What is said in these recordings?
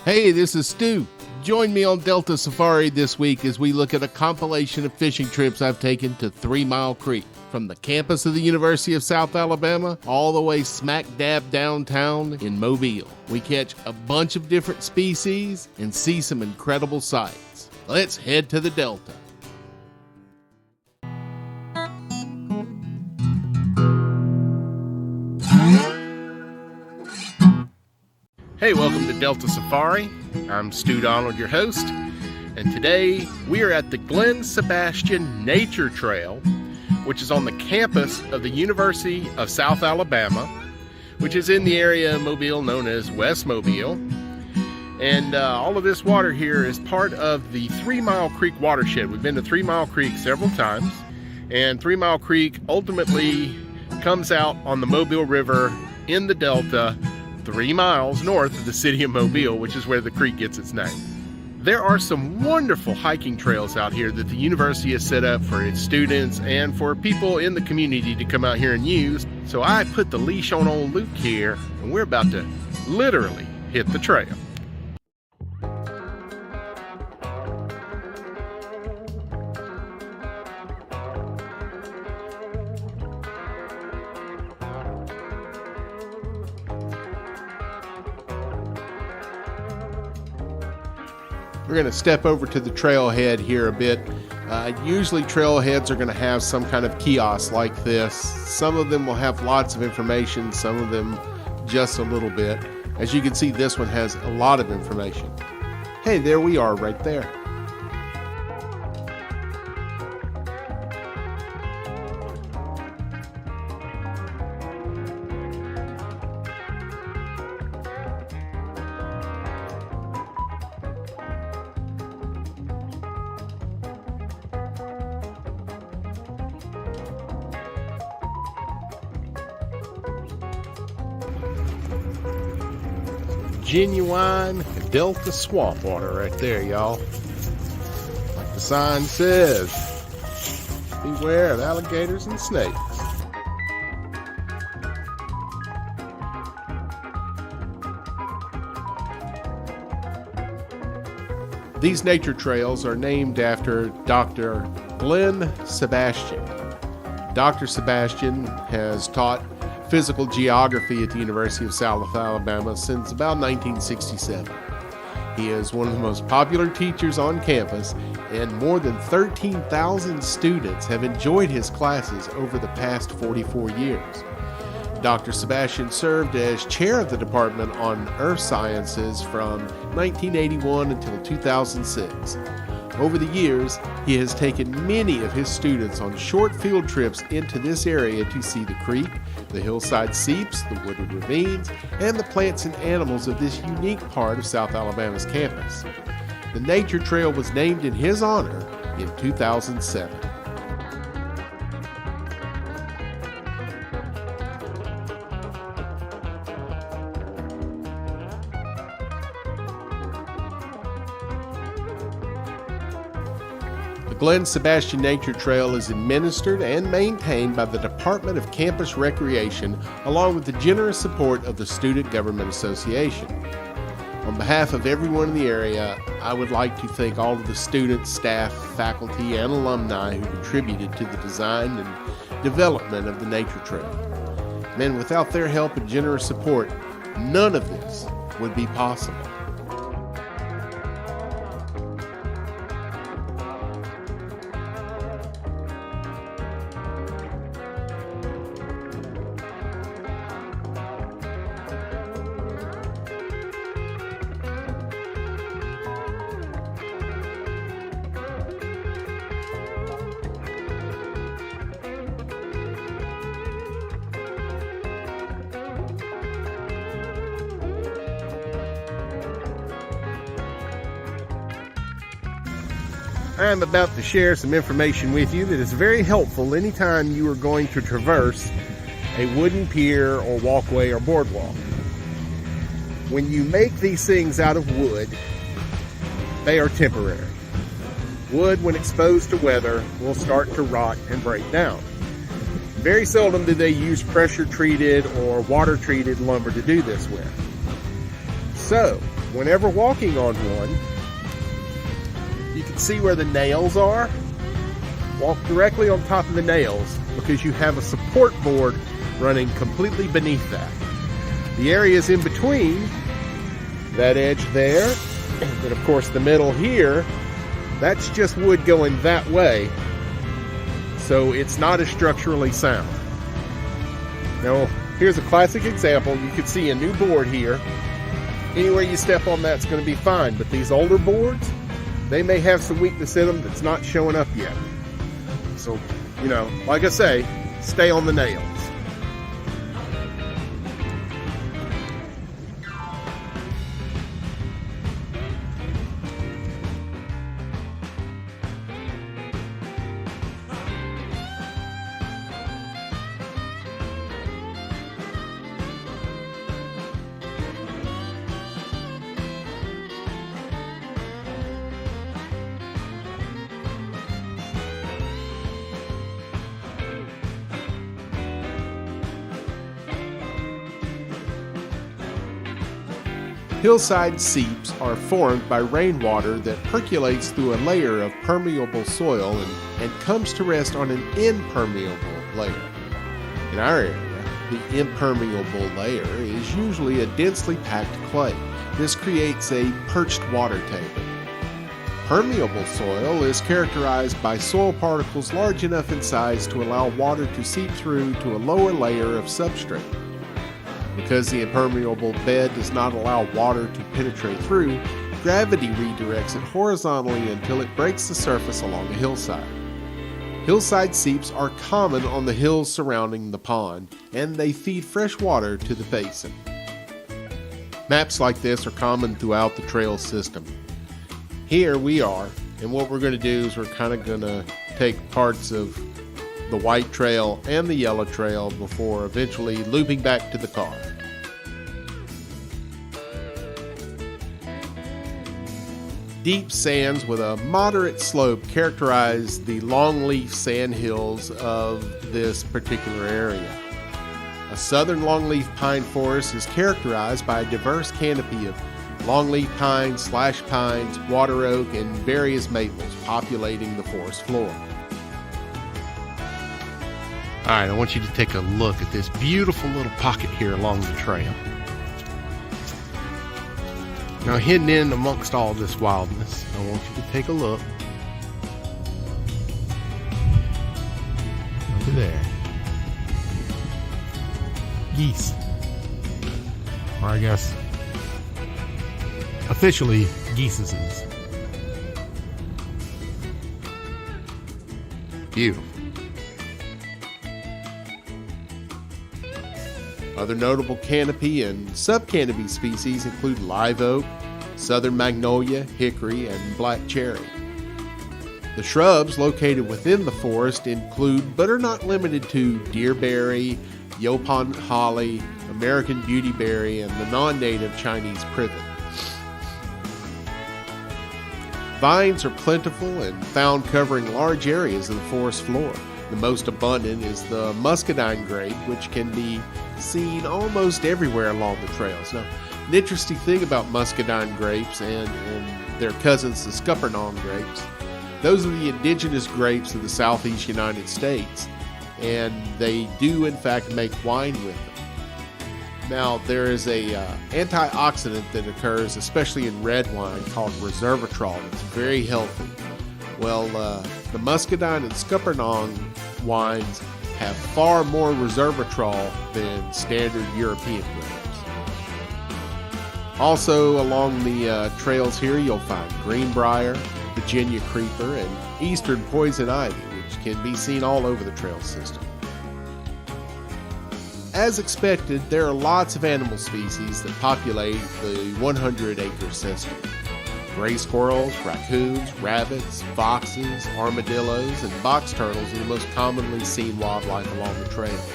Hey, this is Stu. Join me on Delta Safari this week as we look at a compilation of fishing trips I've taken to 3 Mile Creek. From the campus of the University of South Alabama all the way smack dab downtown in Mobile. We catch a bunch of different species and see some incredible sights. Let's head to the Delta. Hey, welcome to Delta Safari. I'm Stu Donald, your host, and today we are at the Glenn Senastien Nature Trail, which is on the campus of the University of South Alabama, which is in the area of Mobile known as West Mobile. And all of this water here is part of the 3 Mile Creek watershed. We've been to 3 Mile Creek several times, and 3 Mile Creek ultimately comes out on the Mobile River in the Delta 3 miles north of the city of Mobile, which is where the creek gets its name. There are some wonderful hiking trails out here that the university has set up for its students and for people in the community to come out here and use. So I put the leash on old Luke here, and we're about to literally hit the trail. We're going to step over to the trailhead here a bit. Usually trailheads are going to have some kind of kiosk like this. Some of them will have lots of information, some of them just a little bit. As you can see, this one has a lot of information. Hey, there we are right there. Genuine Delta swamp water right there, y'all. Like the sign says, beware of alligators and snakes. These nature trails are named after Dr. Glenn Senastien. Dr. Senastien has taught physical geography at the University of South Alabama since about 1967. He is one of the most popular teachers on campus, and more than 13,000 students have enjoyed his classes over the past 44 years. Dr. Senastien served as chair of the Department on Earth Sciences from 1981 until 2006. Over the years, he has taken many of his students on short field trips into this area to see the creek, the hillside seeps, the wooded ravines, and the plants and animals of this unique part of South Alabama's campus. The Nature Trail was named in his honor in 2007. The Glenn Senastien Nature Trail is administered and maintained by the Department of Campus Recreation, along with the generous support of the Student Government Association. On behalf of everyone in the area, I would like to thank all of the students, staff, faculty, and alumni who contributed to the design and development of the Nature Trail. Man, without their help and generous support, none of this would be possible. I'm about to share some information with you that is very helpful anytime you are going to traverse a wooden pier or walkway or boardwalk. When you make these things out of wood, they are temporary. Wood, when exposed to weather, will start to rot and break down. Very seldom do they use pressure-treated or water-treated lumber to do this with. So, whenever walking on one, you can see where the nails are. Walk directly on top of the nails because you have a support board running completely beneath that. The areas in between, that edge there, and of course the middle here, that's just wood going that way, so it's not as structurally sound. Now, here's a classic example. You can see a new board here. Anywhere you step on that's going to be fine, but these older boards, they may have some weakness in them that's not showing up yet. So, like I say, stay on the nails. Hillside seeps are formed by rainwater that percolates through a layer of permeable soil and comes to rest on an impermeable layer. In our area, the impermeable layer is usually a densely packed clay. This creates a perched water table. Permeable soil is characterized by soil particles large enough in size to allow water to seep through to a lower layer of substrate. Because the impermeable bed does not allow water to penetrate through, gravity redirects it horizontally until it breaks the surface along a hillside. Hillside seeps are common on the hills surrounding the pond, and they feed fresh water to the basin. Maps like this are common throughout the trail system. Here we are, and what we're going to do is we're kind of going to take parts of the white trail and the yellow trail before eventually looping back to the car. Deep sands with a moderate slope characterize the longleaf sandhills of this particular area. A southern longleaf pine forest is characterized by a diverse canopy of longleaf pines, slash pines, water oak, and various maples populating the forest floor. Alright, I want you to take a look at this beautiful little pocket here along the trail. Now, hidden in amongst all this wildness, I want you to take a look. Look at there. Geese. Or I guess, officially, geeses. Beautiful. Other notable canopy and subcanopy species include live oak, southern magnolia, hickory, and black cherry. The shrubs located within the forest include, but are not limited to, deerberry, Yopon holly, American beautyberry, and the non-native Chinese privet. Vines are plentiful and found covering large areas of the forest floor. The most abundant is the muscadine grape, which can be seen almost everywhere along the trails. Now, an interesting thing about muscadine grapes and their cousins, the scuppernong grapes, those are the indigenous grapes of the southeast United States, and they do in fact make wine with them. Now, there is a antioxidant that occurs especially in red wine called resveratrol. It's very healthy. Well, the muscadine and scuppernong wines have far more resveratrol than standard European grapes. Also along the trails here you'll find greenbrier, Virginia creeper, and eastern poison ivy, which can be seen all over the trail system. As expected, there are lots of animal species that populate the 100-acre system. Gray squirrels, raccoons, rabbits, foxes, armadillos, and box turtles are the most commonly seen wildlife along the trails.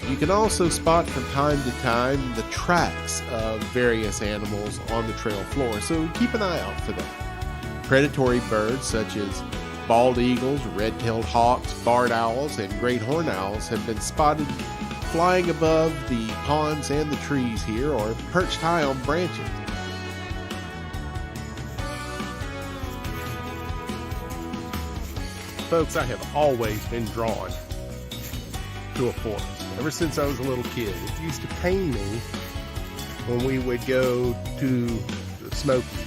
You can also spot from time to time the tracks of various animals on the trail floor, so keep an eye out for them. Predatory birds such as bald eagles, red-tailed hawks, barred owls, and great horned owls have been spotted flying above the ponds and the trees here, or perched high on branches. Folks, I have always been drawn to a forest. Ever since I was a little kid, it used to pain me when we would go to the Smokies,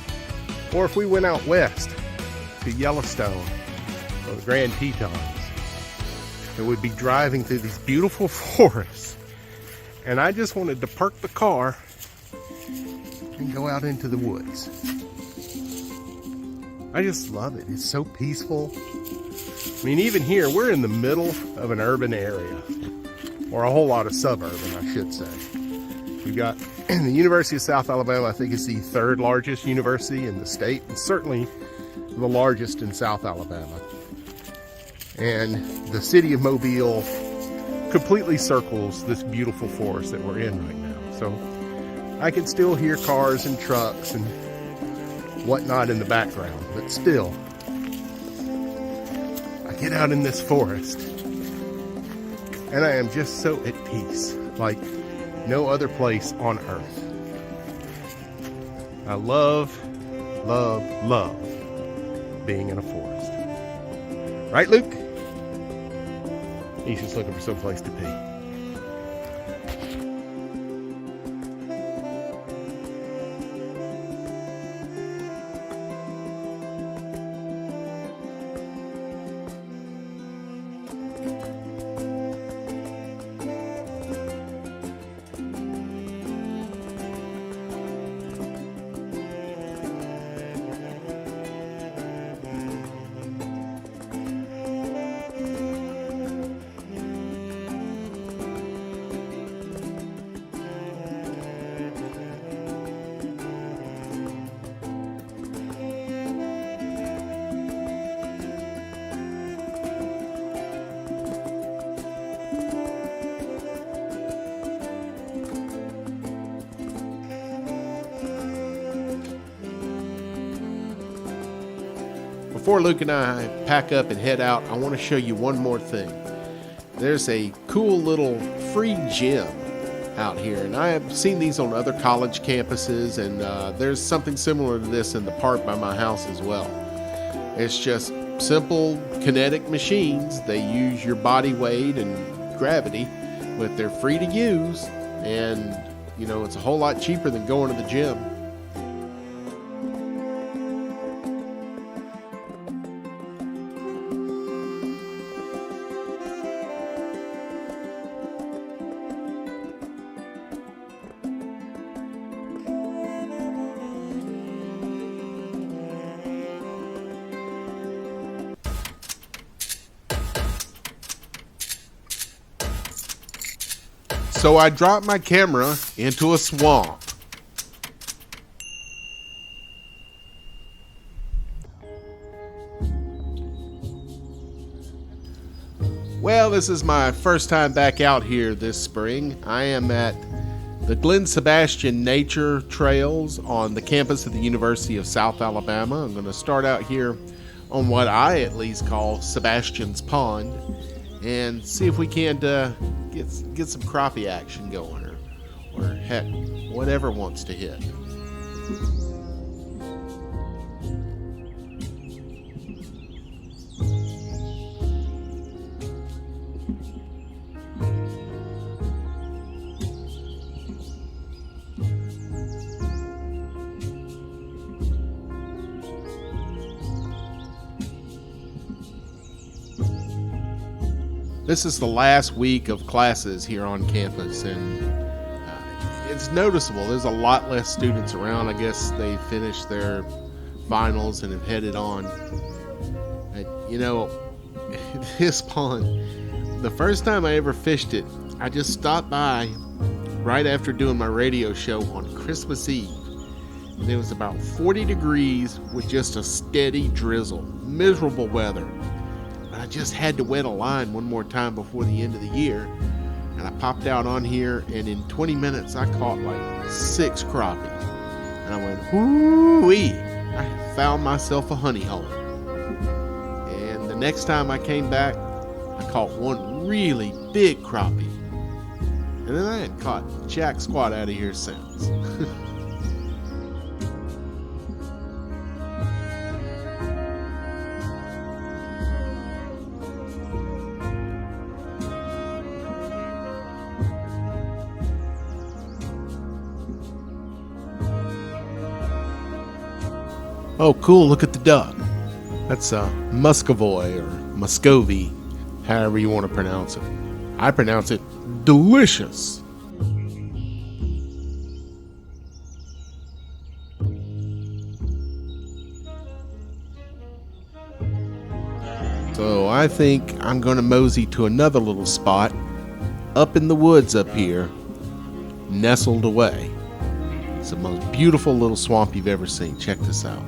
or if we went out west to Yellowstone or the Grand Tetons, and we'd be driving through these beautiful forests, and I just wanted to park the car and go out into the woods. I just love it. It's so peaceful. I mean, even here, we're in the middle of an urban area, or a whole lot of suburban, I should say. We've got the University of South Alabama. I think it's the third largest university in the state, and certainly the largest in South Alabama. And the city of Mobile completely circles this beautiful forest that we're in right now. So I can still hear cars and trucks and whatnot in the background, but still, I get out in this forest and I am just so at peace, like no other place on earth. I love, love, love being in a forest. Right, Luke? He's just looking for some place to pee. Before Luke and I pack up and head out, I want to show you one more thing. There's a cool little free gym out here, and I have seen these on other college campuses, and there's something similar to this in the park by my house as well. It's just simple kinetic machines. They use your body weight and gravity, but they're free to use, and you know, it's a whole lot cheaper than going to the gym. So I dropped my camera into a swamp. Well, this is my first time back out here this spring. I am at the Glenn Senastien Nature Trails on the campus of the University of South Alabama. I'm going to start out here on what I at least call Sebastian's Pond and see if we can't get some crappie action going, or heck, whatever wants to hit. This is the last week of classes here on campus, and it's noticeable. There's a lot less students around. I guess they finished their finals and have headed on. You know, this pond, the first time I ever fished it, I just stopped by right after doing my radio show on Christmas Eve. And it was about 40 degrees with just a steady drizzle. Miserable weather. I just had to wet a line one more time before the end of the year, and I popped out on here, and in 20 minutes I caught like 6 crappie, and I went, whoo-wee! I found myself a honey hole. And the next time I came back, I caught one really big crappie. And then I hadn't caught jack squat out of here since. Oh, cool, look at the duck. That's a muscovy or muscovy, however you want to pronounce it. I pronounce it delicious. So I think I'm going to mosey to another little spot up in the woods up here, nestled away. It's the most beautiful little swamp you've ever seen. Check this out.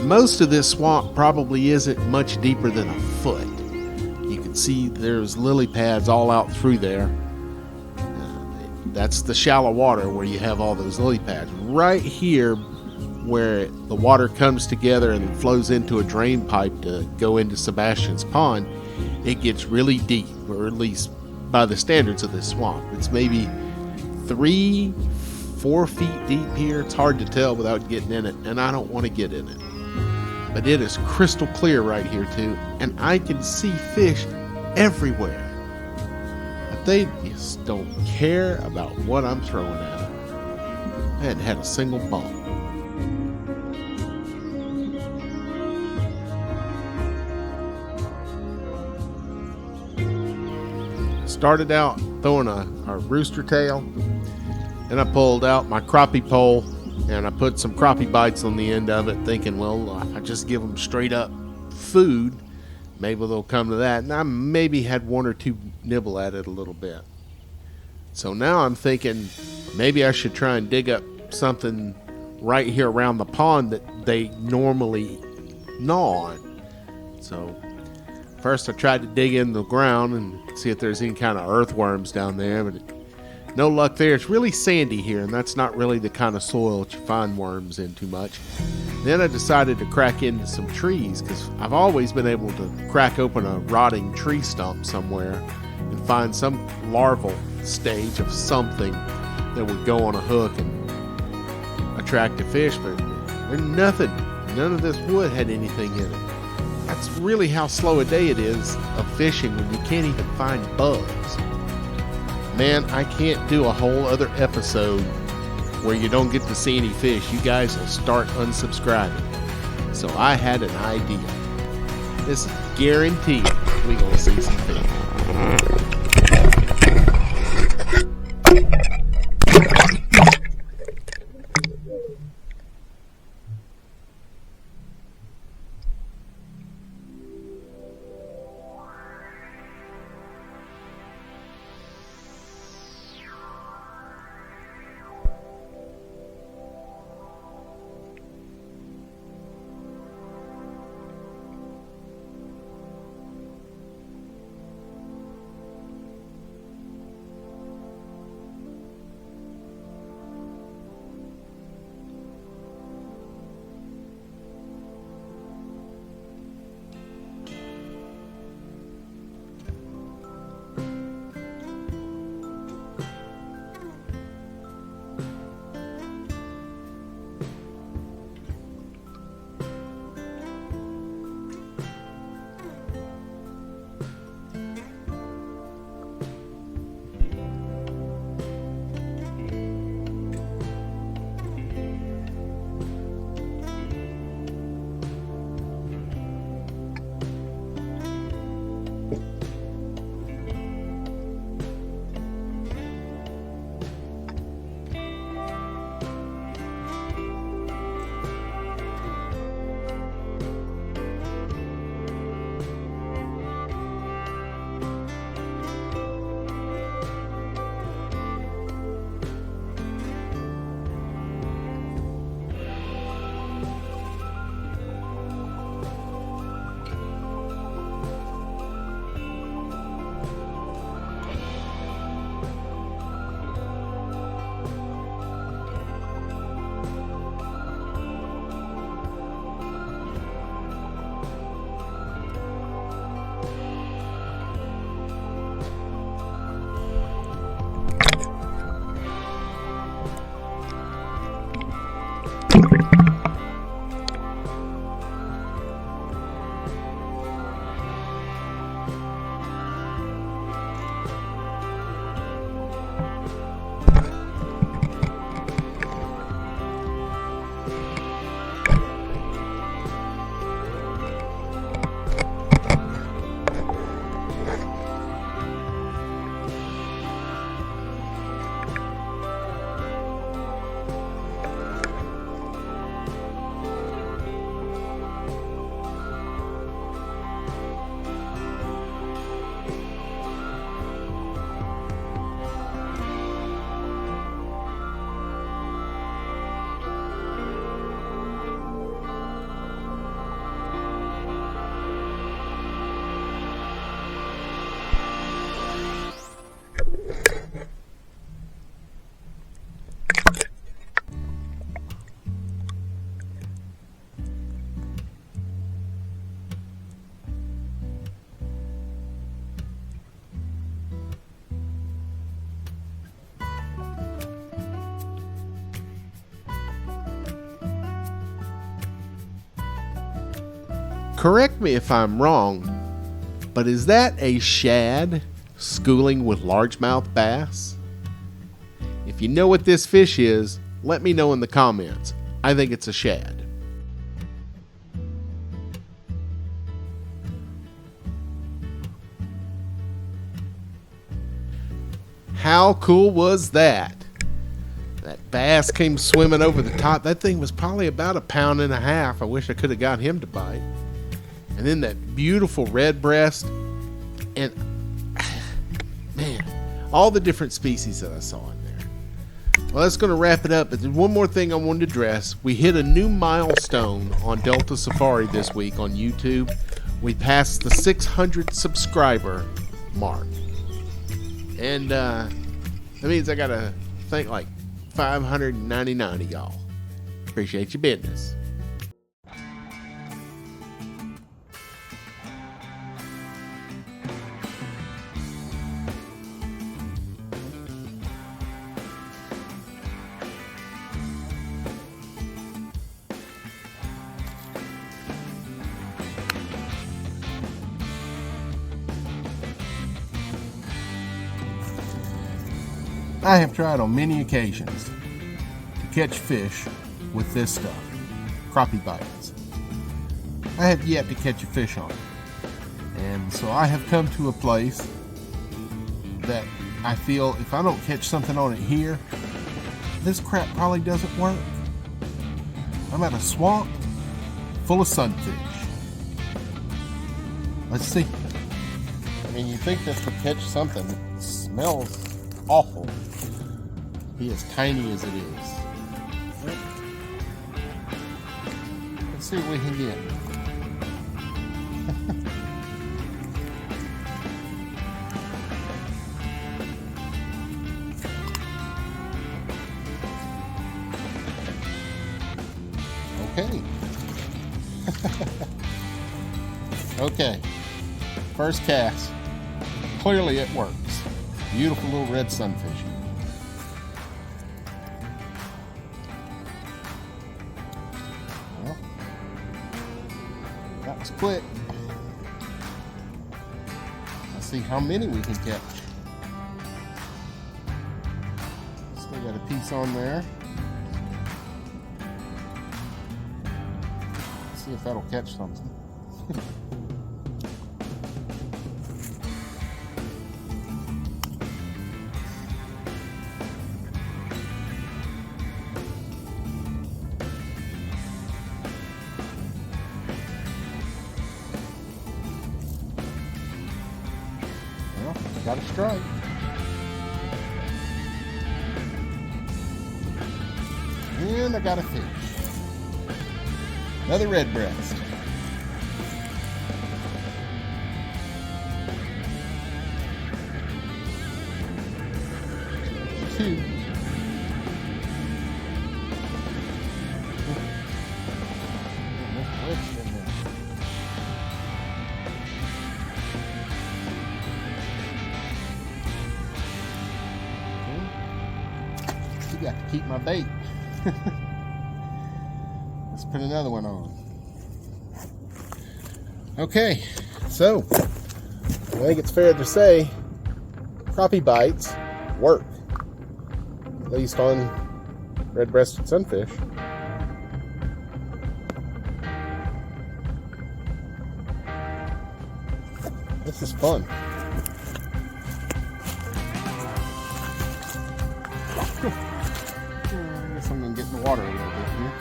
Most of this swamp probably isn't much deeper than a foot. You can see there's lily pads all out through there. That's the shallow water where you have all those lily pads. Right here where the water comes together and flows into a drain pipe to go into Sebastian's pond, it gets really deep, or at least by the standards of this swamp. It's maybe 3-4 feet deep here. It's hard to tell without getting in it, and I don't want to get in it. But it is crystal clear right here too, and I can see fish everywhere. But they just don't care about what I'm throwing at them. I hadn't had a single bump. Started out throwing a rooster tail, and I pulled out my crappie pole. And I put some crappie bites on the end of it, thinking, well, if I just give them straight up food, maybe they'll come to that. And I maybe had one or two nibble at it a little bit. So now I'm thinking maybe I should try and dig up something right here around the pond that they normally gnaw on. So first I tried to dig in the ground and see if there's any kind of earthworms down there, but no luck there. It's really sandy here, and that's not really the kind of soil that you find worms in too much. Then I decided to crack into some trees, because I've always been able to crack open a rotting tree stump somewhere and find some larval stage of something that would go on a hook and attract a fish, but there's nothing. None of this wood had anything in it. That's really how slow a day it is of fishing when you can't even find bugs. Man, I can't do a whole other episode where you don't get to see any fish. You guys will start unsubscribing. So I had an idea. This is guaranteed we're going to see some fish. Correct me if I'm wrong, but is that a shad schooling with largemouth bass? If you know what this fish is, let me know in the comments. I think it's a shad. How cool was that? That bass came swimming over the top. That thing was probably about 1.5 pounds. I wish I could have got him to bite. And then that beautiful red breast. And man, all the different species that I saw in there. Well, that's going to wrap it up. But there's one more thing I wanted to address. We hit a new milestone on Delta Safari this week on YouTube. We passed the 600 subscriber mark. And that means I got to thank like 599 of y'all. Appreciate your business. I have tried on many occasions to catch fish with this stuff, crappie bites. I have yet to catch a fish on it. And so I have come to a place that I feel if I don't catch something on it here, this crap probably doesn't work. I'm at a swamp full of sunfish. Let's see. I mean, you think this would catch something. It smells awful. Be as tiny as it is. Let's see what we can get. Okay. Okay. First cast. Clearly it works. Beautiful little red sunfish. Well, that was quick. Let's see how many we can catch. Still got a piece on there. Let's see if that'll catch something. Got a strike. And I got a fish. Another red breast. Two. Got to keep my bait. Let's put another one on. Okay, so I think it's fair to say crappie bites work, at least on red-breasted sunfish. This is fun. I guess I'm going to get in the water a little bit here.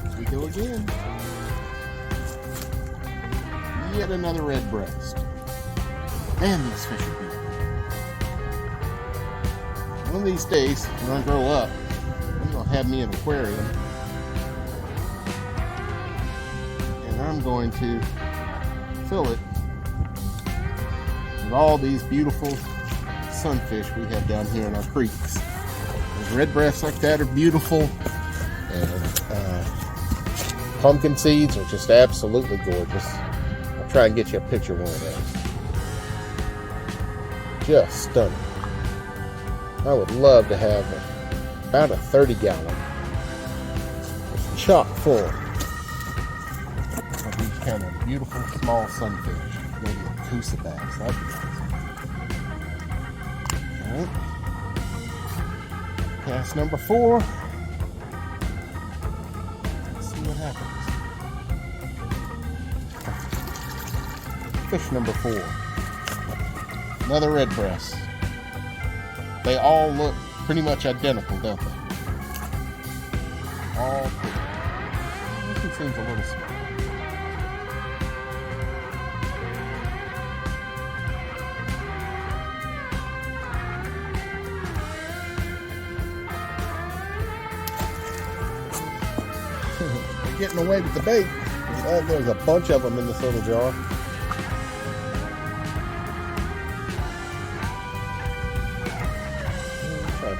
Here we go again. Yet another red breast. Man, these fish are beautiful. One of these days, when I grow up, I'm going to have me an aquarium. And I'm going to fill it with all these beautiful sunfish we have down here in our creeks. Those red breasts like that are beautiful, and pumpkin seeds are just absolutely gorgeous. I'll try and get you a picture of one of those. Just stunning. I would love to have about a 30-gallon chock full of these kind of beautiful small sunfish. Maybe a Coosa bass. That'd be nice. All right. Cast number 4. Let's see what happens. Fish number 4. Another red breast. They all look pretty much identical, don't they? All pretty. This one seems a little small. They're getting away with the bait. There's a bunch of them in this little jar.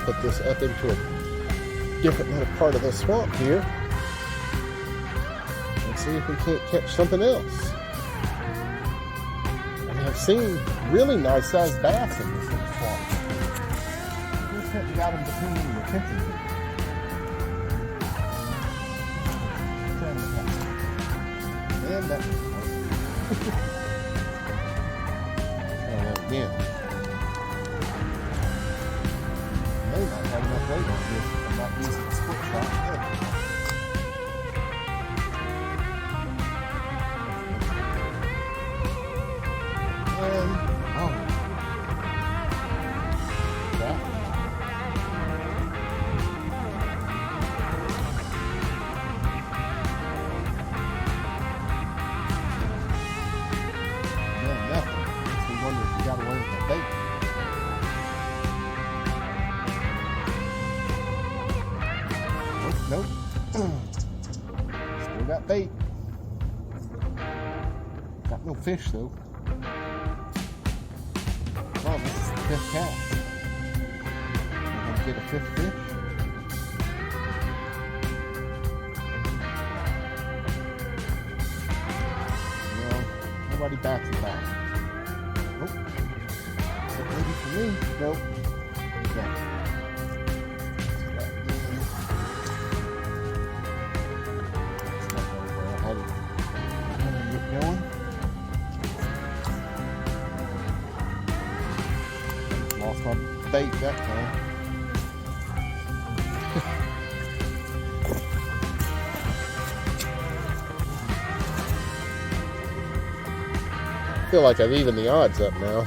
Put this up into a different little part of the swamp here and see if we can't catch something else. I have seen really nice sized bass in this little swamp. Just haven't got them to pay any attention to. And that again. May not have enough weight on this. I'm not using a split shot. And, oh. That. No, nothing. Makes me wonder if you got away with that bait. Nope. Still got bait. Got no fish though. Oh, this is the 5th cast. I'm gonna get a 5th fish. No, nobody bats it back. Nope. Except maybe for me. Nope. No. Going. Lost my bait that time. I feel like I've evened the odds up now.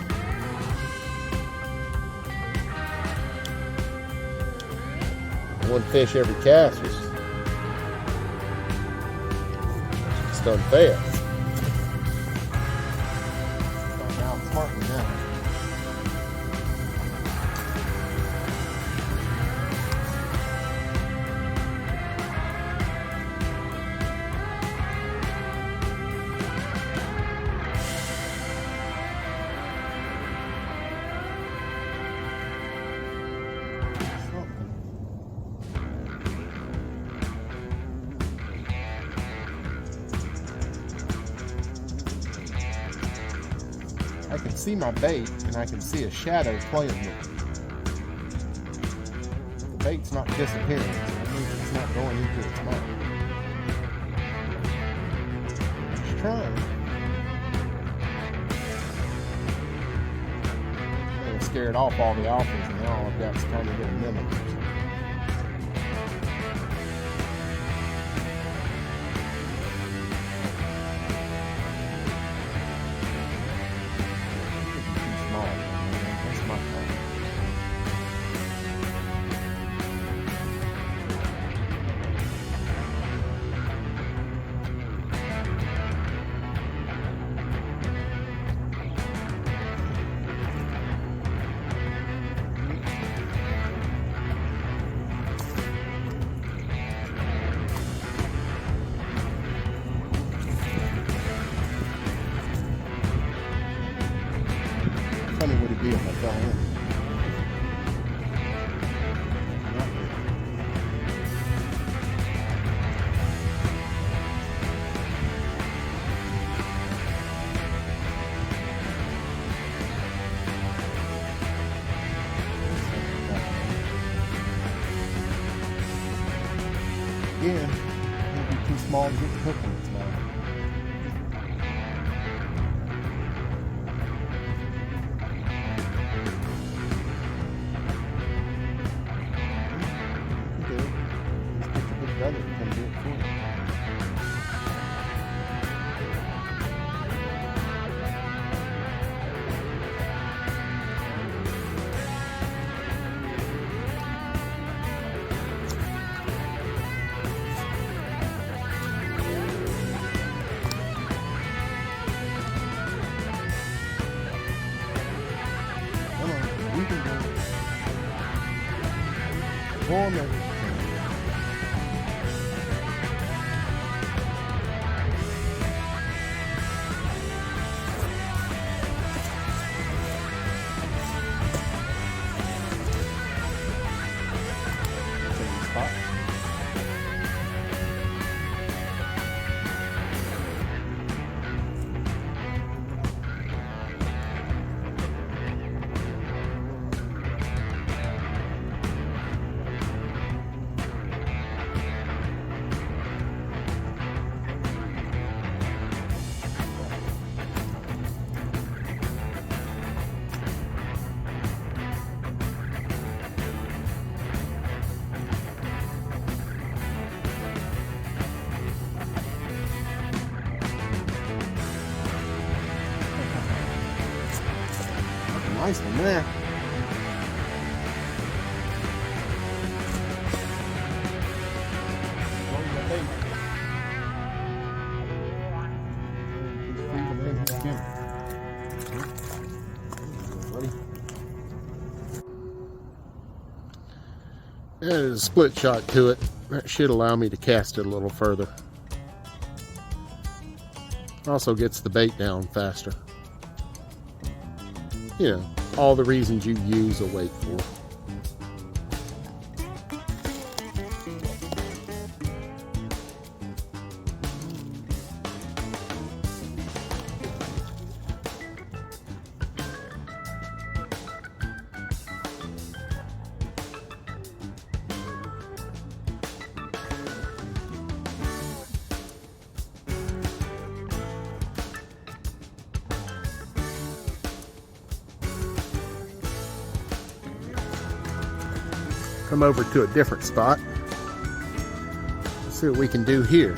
One fish every cast was just unfair. I can see my bait, and I can see a shadow playing with it. The bait's not disappearing, so that means it's not going into its mouth. It's trying. It scared off all the offers, and now all I've got is trying to get a minnow. Funny would it be if I fell in? again. It'll be too small to get the coconuts now. You can do it. Just get your big brother to come do it for you. Come on, you can do it. Form everything. Same spot. That's a nice one there. There's a split shot to it. That should allow me to cast it a little further. Also gets the bait down faster. You know, all the reasons you use a weight for. Come over to a different spot. Let's see what we can do here.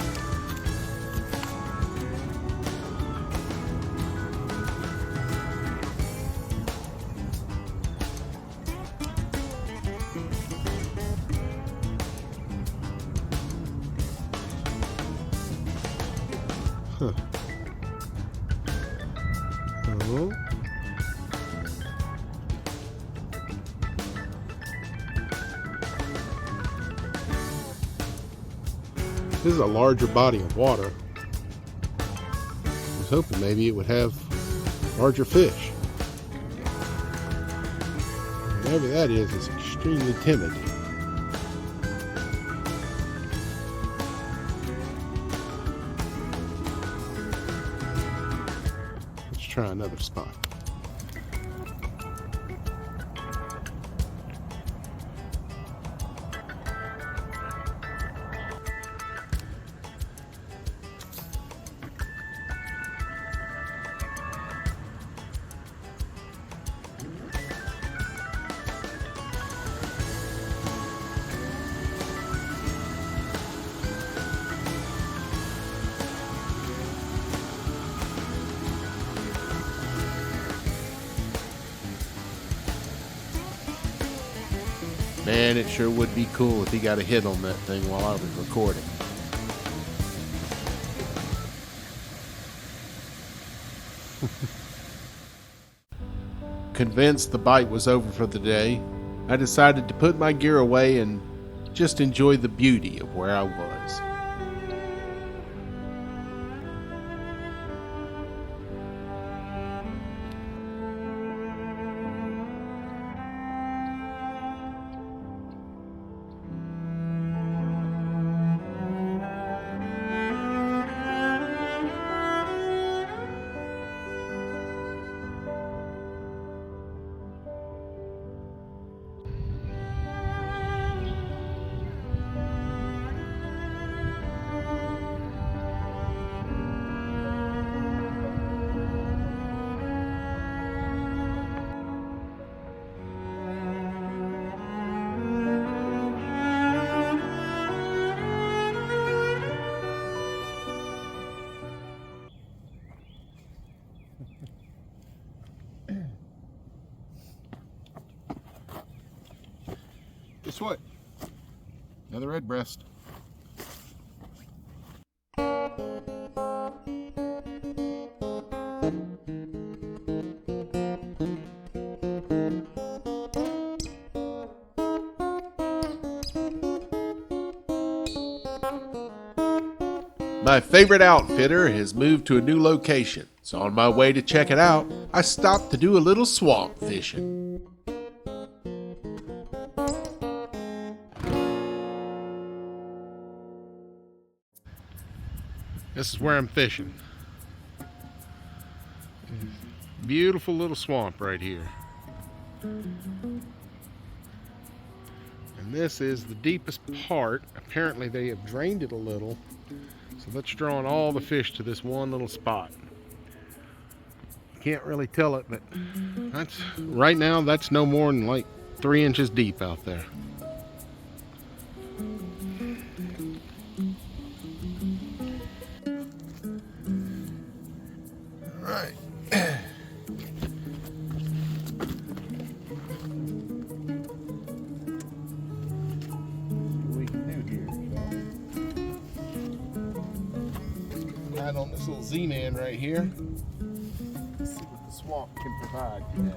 Huh. Oh. This is a larger body of water. I was hoping maybe it would have larger fish. Whatever that is extremely timid. Let's try another spot. Man, it sure would be cool if he got a hit on that thing while I was recording. Convinced the bite was over for the day, I decided to put my gear away and just enjoy the beauty of where I was. Guess what? Another red breast. My favorite outfitter has moved to a new location, so on my way to check it out, I stopped to do a little swamp fishing. This is where I'm fishing. Beautiful little swamp right here. And this is the deepest part. Apparently they have drained it a little. So that's drawing all the fish to this one little spot. You can't really tell it, but that's right now that's no more than like 3 inches deep out there. All right. On this little Z-Man right here. Let's see what the swamp can provide today.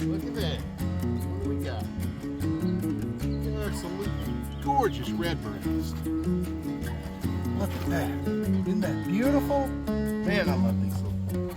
Look at that. What do we got? Absolutely gorgeous red breast. Look at that. Isn't that beautiful? Man, I love these little things.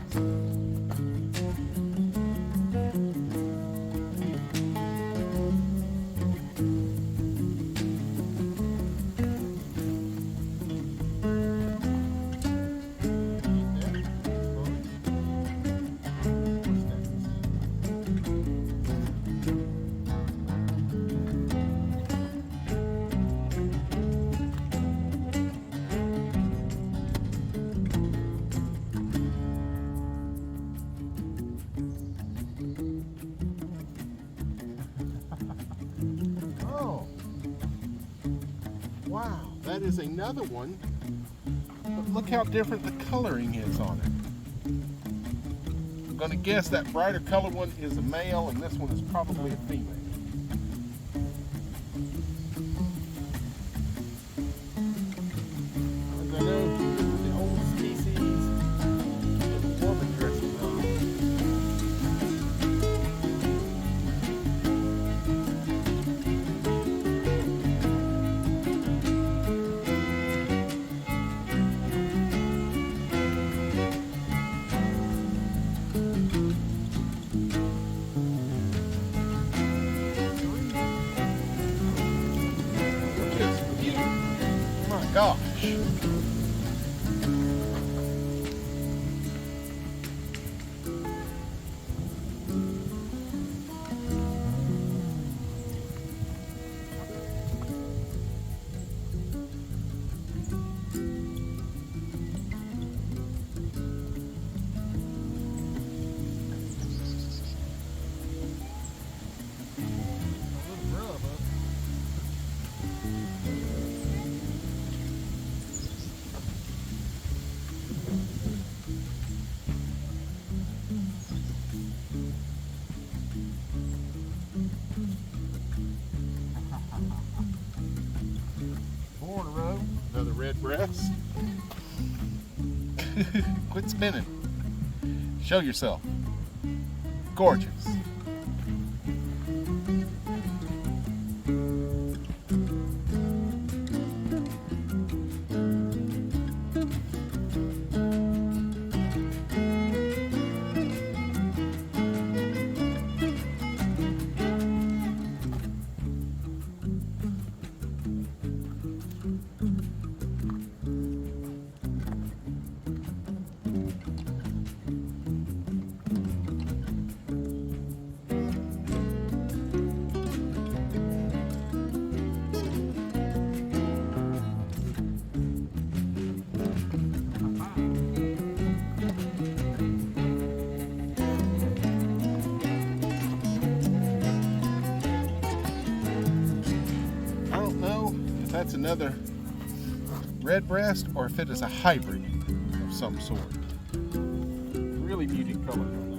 Wow, that is another one, but look how different the coloring is on it. I'm going to guess that brighter color one is a male and this one is probably a female. As I know, the old species, the woman dresses on. Gosh. Another red breast. Quit spinning. Show yourself. Gorgeous. that's another redbreast or if it is a hybrid of some sort. Really muted colors on that.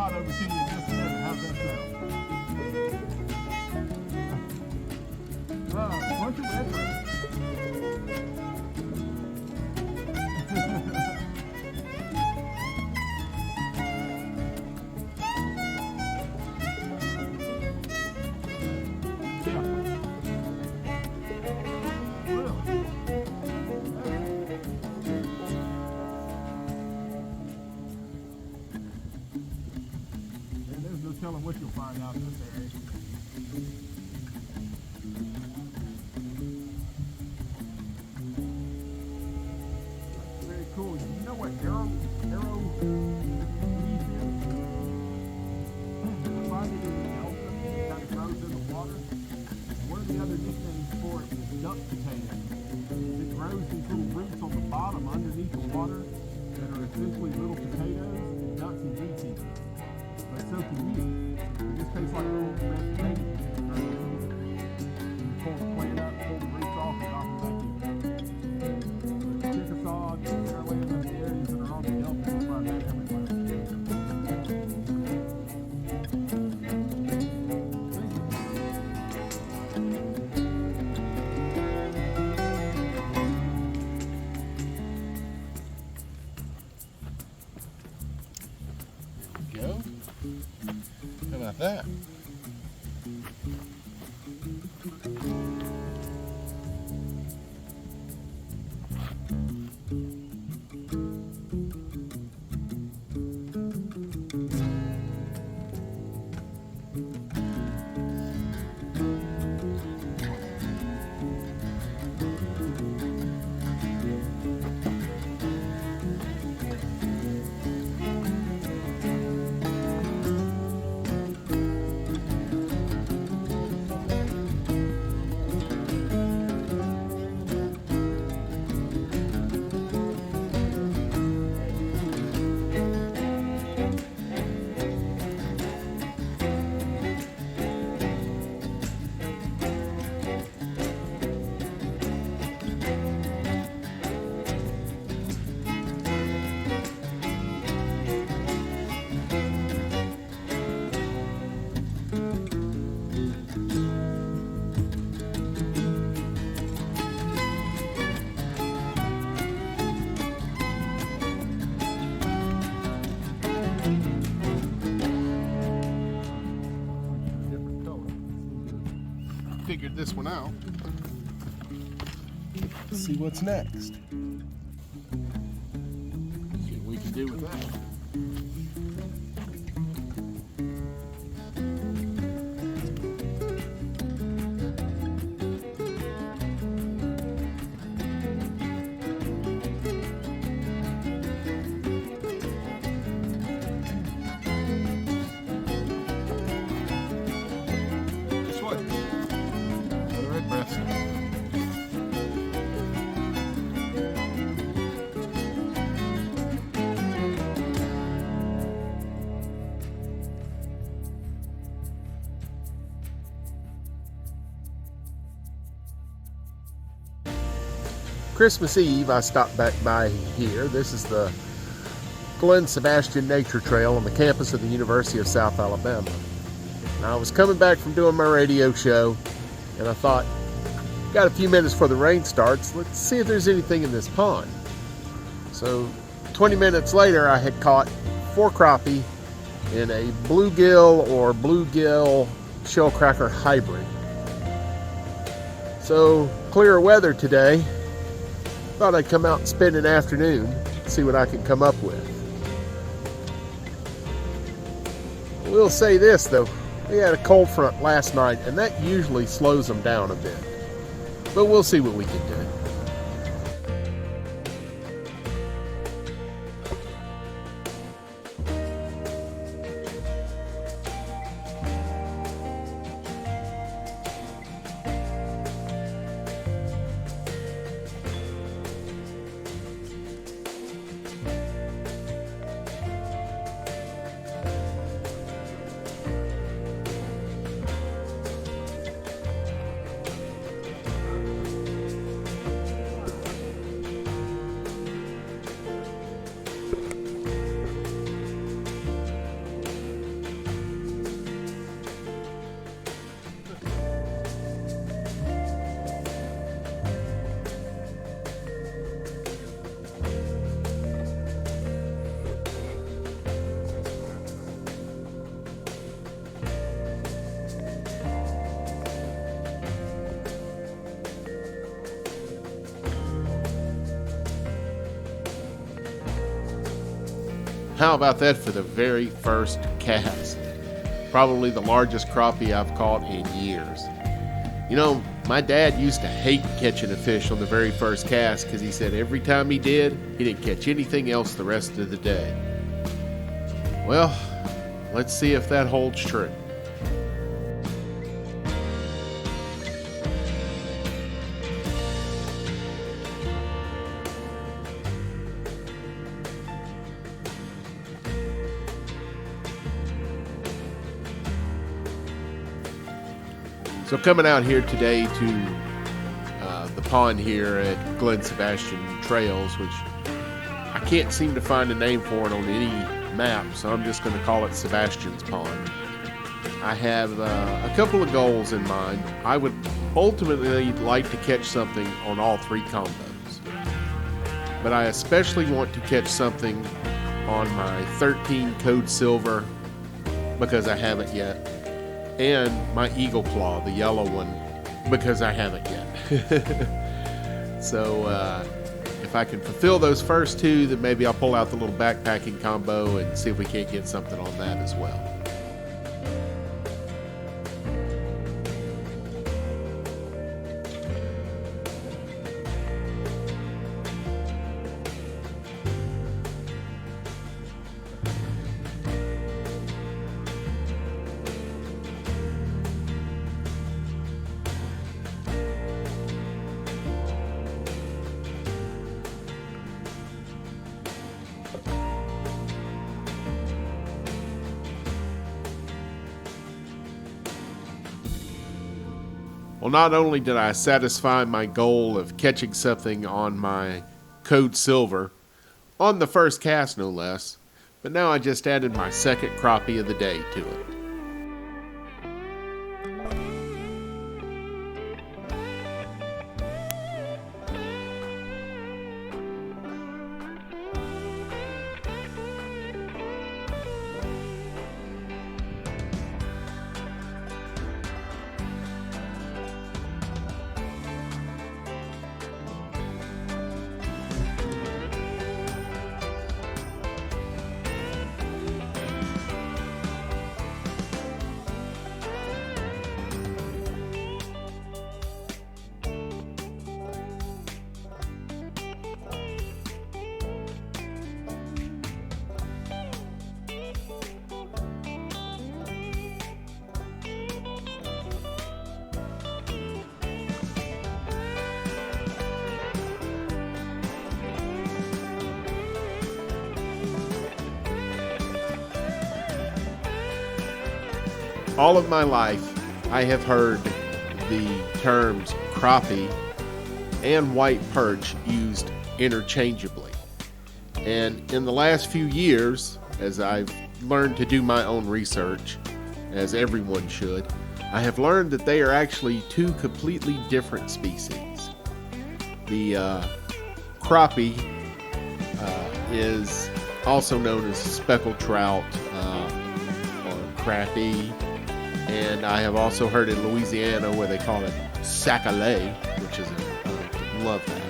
Over to you in just a minute. How's that sound? Bunch of redbreast. Tell them what you'll find out in this area. Very cool. You know what arrow leaf is? I find it in the delta. It kind of grows in the water. One of the other nicknames for it is duck potato. It grows these little roots on the bottom underneath the water that are essentially little potatoes and ducks and geese eat them. But so can you. It just tastes like a little red potato. You pull the plant up, pull the roots off, and drop them back in. Chickasaw, Carolina, the areas that are on the delta, you'll find that everywhere. There we go. How about that? Figured this one out. Let's see what's next. See what we can do with that. Guess what? Another redbreast. Christmas Eve, I stopped back by here. This is the Glenn Senastien Nature Trail on the campus of the University of South Alabama. Now, I was coming back from doing my radio show, and I thought, Got a few minutes before the rain starts. Let's see if there's anything in this pond. So 20 minutes later, I had caught 4 crappie in a bluegill or bluegill shellcracker hybrid. So clear weather today. Thought I'd come out and spend an afternoon, see what I can come up with. We'll say this though, we had a cold front last night and that usually slows them down a bit. But we'll see what we can do. How about that for the very first cast? Probably the largest crappie I've caught in years. You know, my dad used to hate catching a fish on the very first cast because he said every time he did, he didn't catch anything else the rest of the day. Well, let's see if that holds true. So coming out here today to the pond here at Glenn Senastien Trails, which I can't seem to find a name for it on any map, so I'm just going to call it Sebastian's Pond. I have a couple of goals in mind. I would ultimately like to catch something on all 3 combos, but I especially want to catch something on my 13 Code Silver because I haven't yet, and my Eagle Claw, the yellow one, because I haven't yet. So if I can fulfill those first 2, then maybe I'll pull out the little backpacking combo and see if we can't get something on that as well. Well, not only did I satisfy my goal of catching something on my Code Silver, on the first cast no less, but now I just added my second crappie of the day to it. All of my life, I have heard the terms crappie and white perch used interchangeably. And in the last few years, as I've learned to do my own research, as everyone should, I have learned that they are actually two completely different species. The crappie is also known as speckled trout or crappie, and I have also heard in Louisiana where they call it sac-a-lait, which is I love that.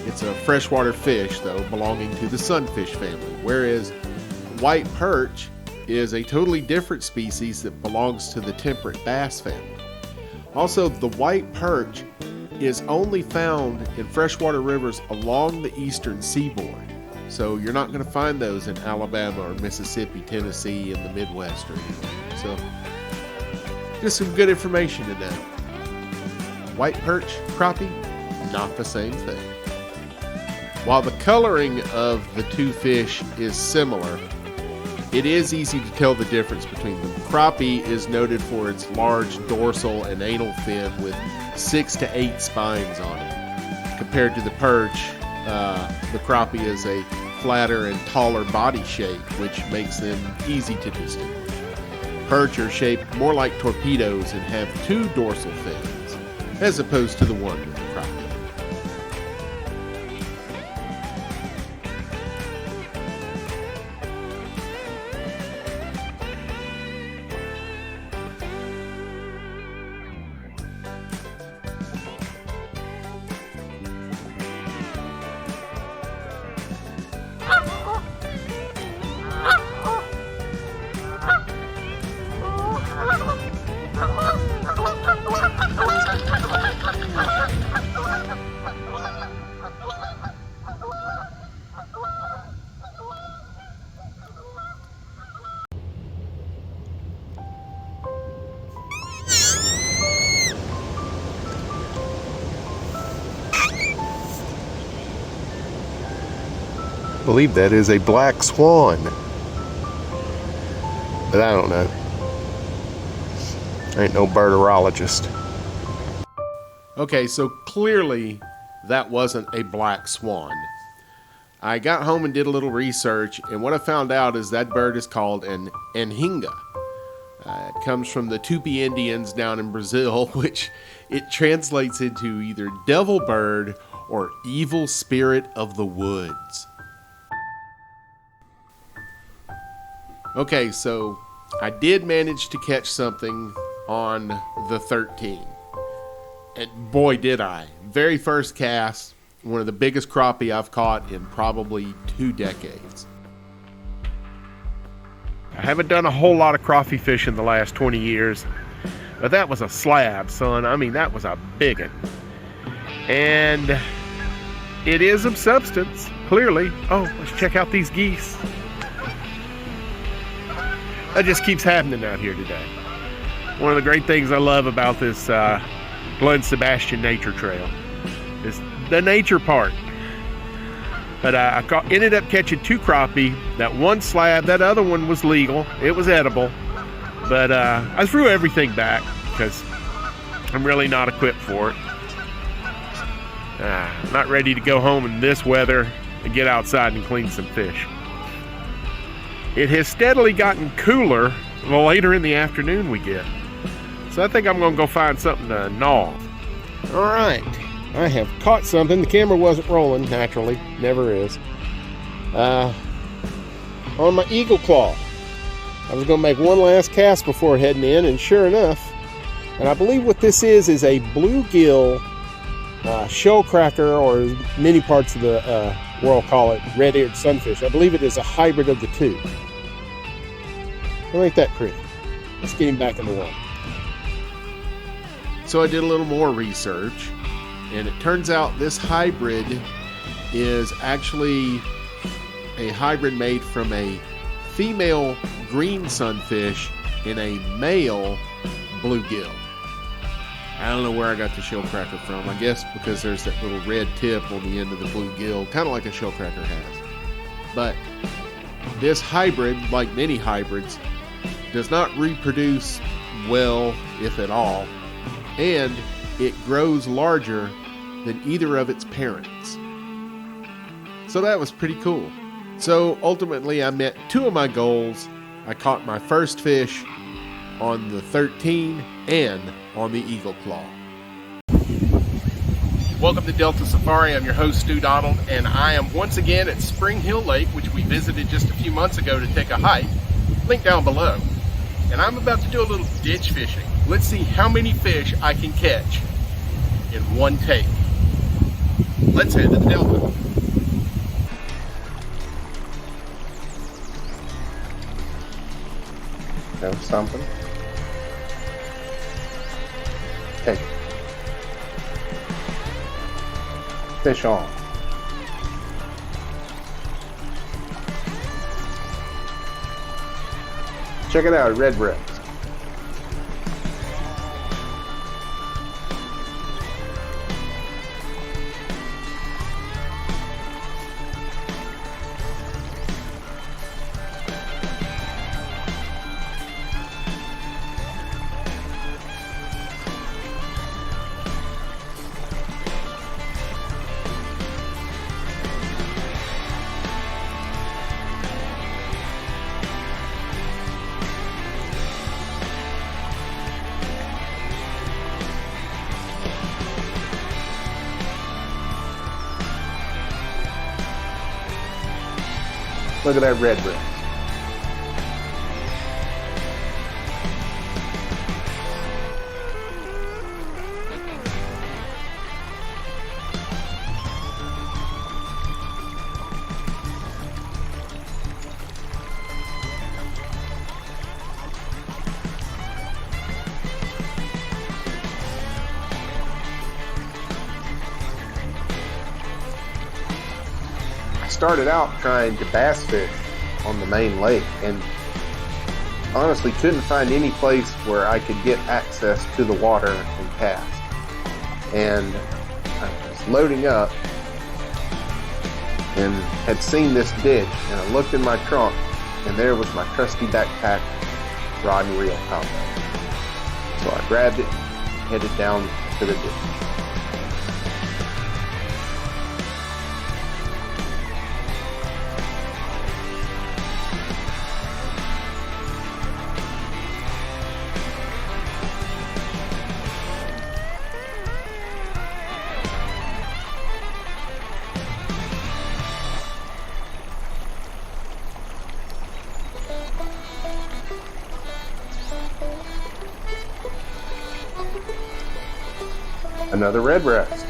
It's a freshwater fish, though, belonging to the sunfish family, whereas white perch is a totally different species that belongs to the temperate bass family. Also, the white perch is only found in freshwater rivers along the eastern seaboard. So you're not going to find those in Alabama or Mississippi, Tennessee, and the Midwest or anything. So just some good information to know. White perch, crappie, not the same thing. While the coloring of the two fish is similar, it is easy to tell the difference between them. Crappie is noted for its large dorsal and anal fin with 6 to 8 spines on it. Compared to the perch, the crappie is a flatter and taller body shape, which makes them easy to distinguish. Perch are shaped more like torpedoes and have 2 dorsal fins, as opposed to the one with the crappie. I believe that is a black swan. But I don't know. I ain't no birdologist. Okay, so clearly that wasn't a black swan. I got home and did a little research, and what I found out is that bird is called an anhinga. It comes from the Tupi Indians down in Brazil, which it translates into either devil bird or evil spirit of the woods. Okay, so I did manage to catch something on the 13. And boy, did I. Very first cast, one of the biggest crappie I've caught in probably 2 decades. I haven't done a whole lot of crappie fishing in the last 20 years, but that was a slab, son. I mean, that was a big one. And it is of substance, clearly. Oh, let's check out these geese. That just keeps happening out here today. One of the great things I love about this Glenn Senastien Nature Trail is the nature part. But I ended up catching 2 crappie. That one slab, that other one was legal. It was edible. But I threw everything back because I'm really not equipped for it. I'm not ready to go home in this weather and get outside and clean some fish. It has steadily gotten cooler the later in the afternoon we get. So I think I'm going to go find something to gnaw. All right, I have caught something. The camera wasn't rolling, naturally. Never is. On my eagle claw. I was going to make one last cast before heading in, and sure enough, and I believe what this is a bluegill shellcracker, or as many parts of the world call it, red-eared sunfish. I believe it is a hybrid of the two. Ain't that pretty? Let's get him back in the water. So I did a little more research, and it turns out this hybrid is actually a hybrid made from a female green sunfish and a male bluegill. I don't know where I got the shellcracker from. I guess because there's that little red tip on the end of the bluegill, kind of like a shellcracker has. But this hybrid, like many hybrids, does not reproduce well, if at all, and it grows larger than either of its parents. So that was pretty cool. So ultimately I met 2 of my goals. I caught my first fish on the 13 and on the Eagle Claw. Welcome to Delta Safari. I'm your host, Stu Donald, and I am once again at Spring Hill Lake, which we visited just a few months ago to take a hike. Link down below. And I'm about to do a little ditch fishing. Let's see how many fish I can catch in one take. Let's head to the Delta. Know something? Take it. Fish on. Check it out, red breast. Look at that red breast. I started out trying to bass fish on the main lake and honestly couldn't find any place where I could get access to the water and cast. And I was loading up and had seen this ditch, and I looked in my trunk and there was my trusty backpack rod and reel combo. So I grabbed it and headed down to the ditch. Another red breast.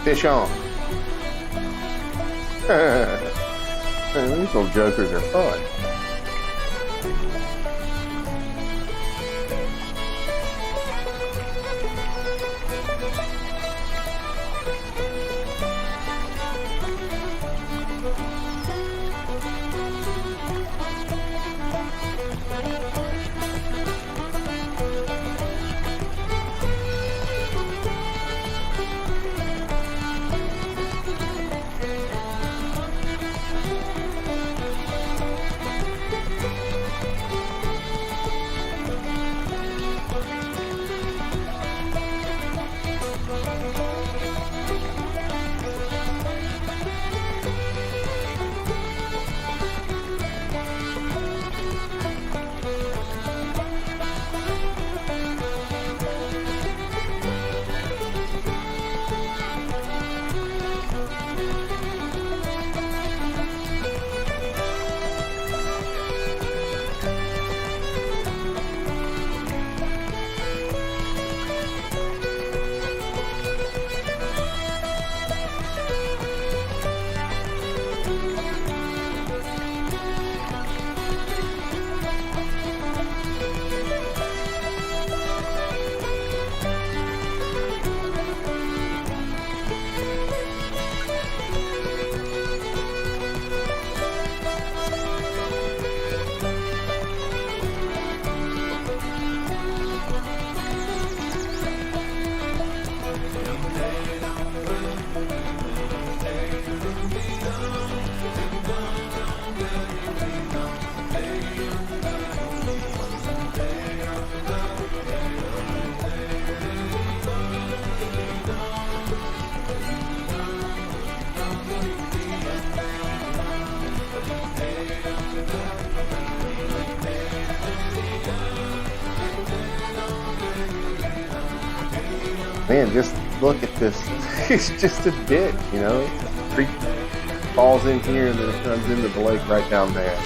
Fish on. These little jokers are fun. man, just look at this. It's just a ditch, you know. Creek falls in here and then it comes into the lake right down there.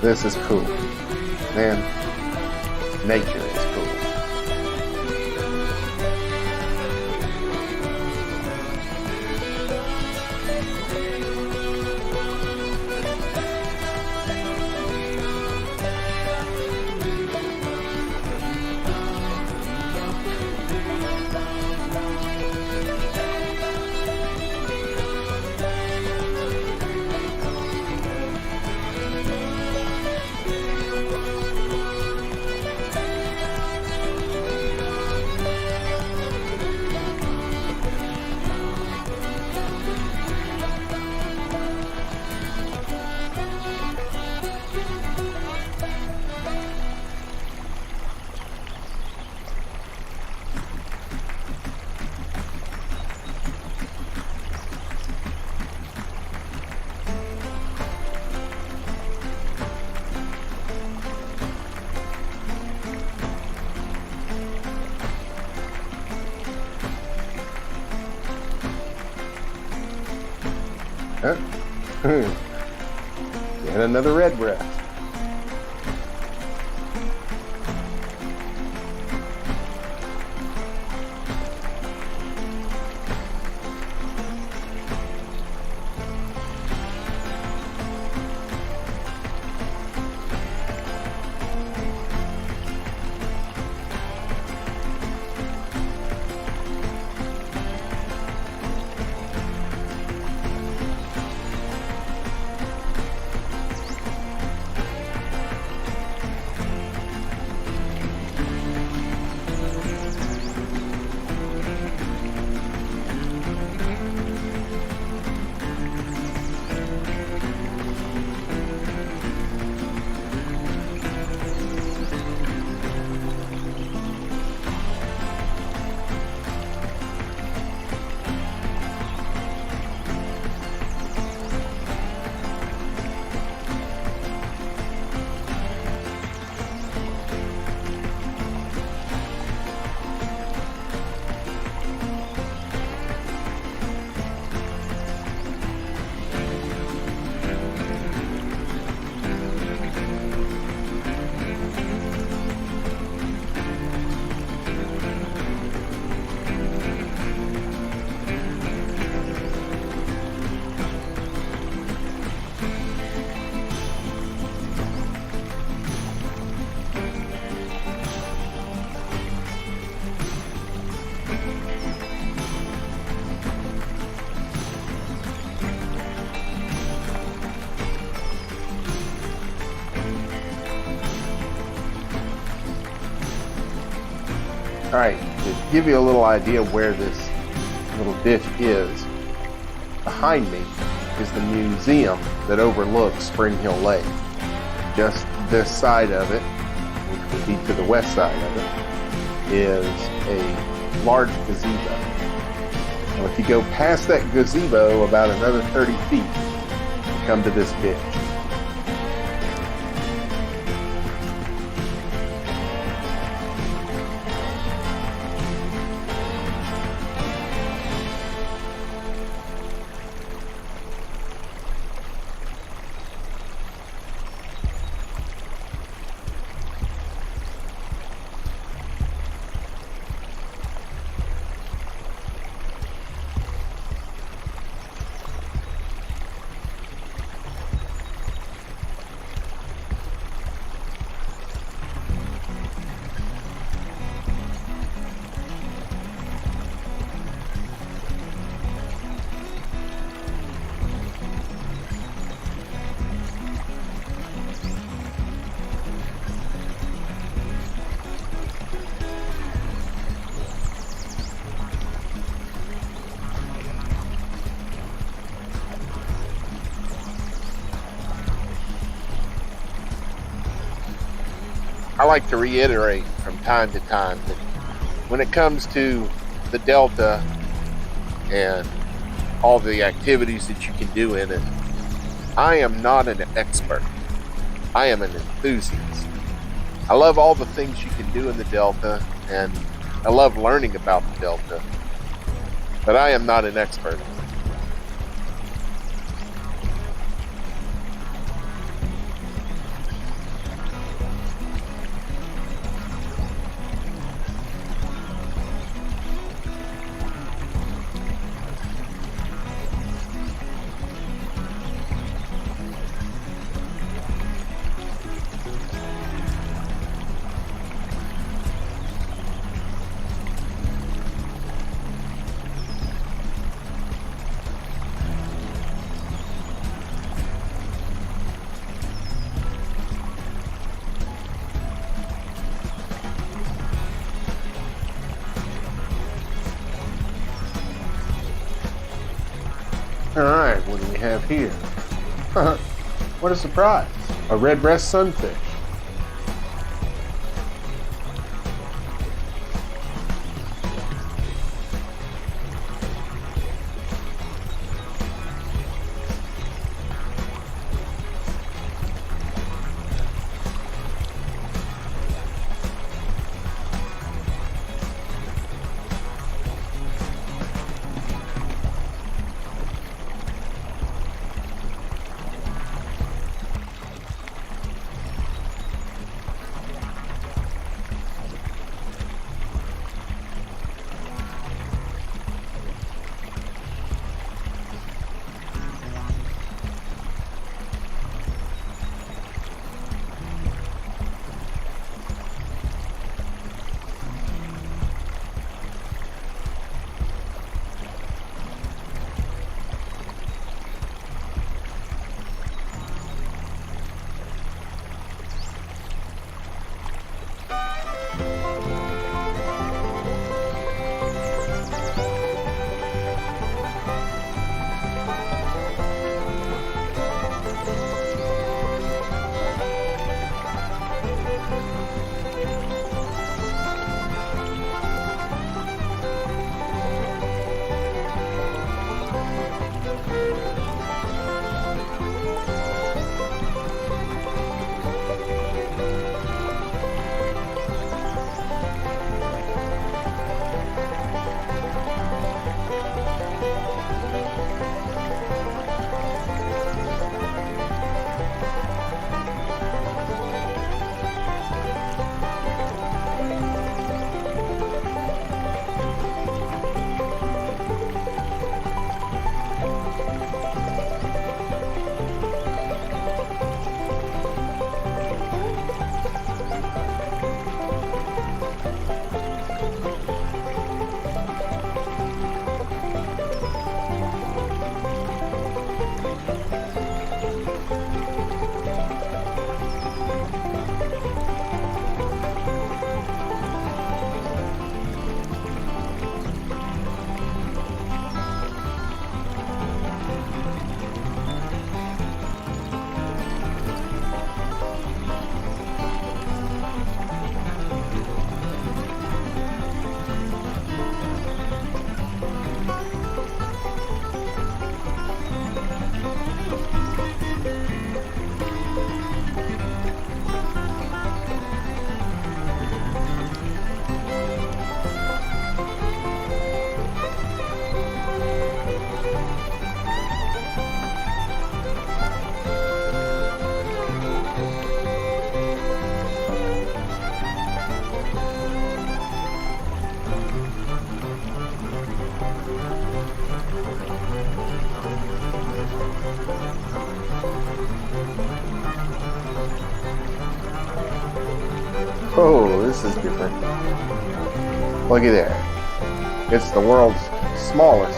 This is cool. Man, nature is cool. And another red breast. All right, to give you a little idea of where this little ditch is, behind me is the museum that overlooks Spring Hill Lake. Just this side of it, which would be to the west side of it, is a large gazebo. Now, if you go past that gazebo about another 30 feet, you come to this ditch. I like to reiterate from time to time that when it comes to the Delta and all the activities that you can do in it, I am not an expert. I am an enthusiast. I love all the things you can do in the Delta, and I love learning about the Delta, but I am not an expert. Alright, what do we have here? What a surprise. A red breast sunfish. Oh, this is different. Look at there. It's the world's smallest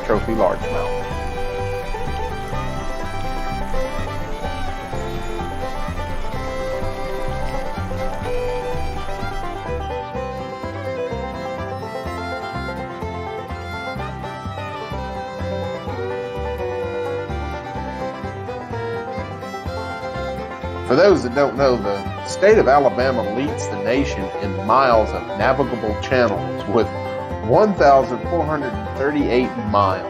trophy largemouth. For those that don't know, the state of Alabama leads the nation in miles of navigable channels with 1,438 miles.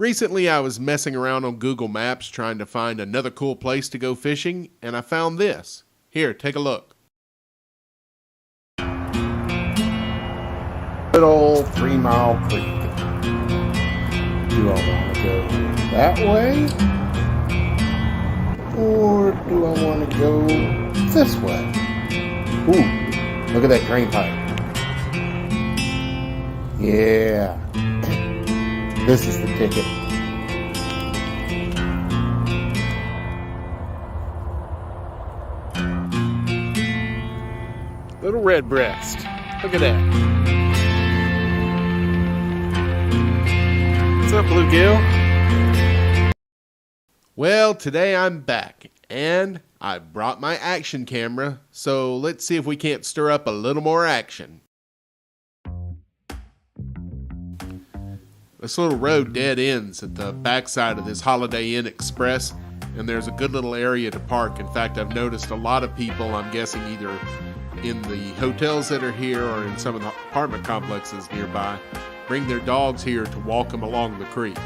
Recently, I was messing around on Google Maps trying to find another cool place to go fishing, and I found this. Here, take a look. Good old 3 Mile Creek. Do I want to go that way? Or do I want to go this way? Ooh, look at that drain pipe. Yeah. This is the ticket. Little redbreast. Look at that. What's up, bluegill? Well, today I'm back, and I brought my action camera, so let's see if we can't stir up a little more action. This little road dead ends at the backside of this Holiday Inn Express, and there's a good little area to park. In fact, I've noticed a lot of people, I'm guessing either in the hotels that are here or in some of the apartment complexes nearby, bring their dogs here to walk them along the creek.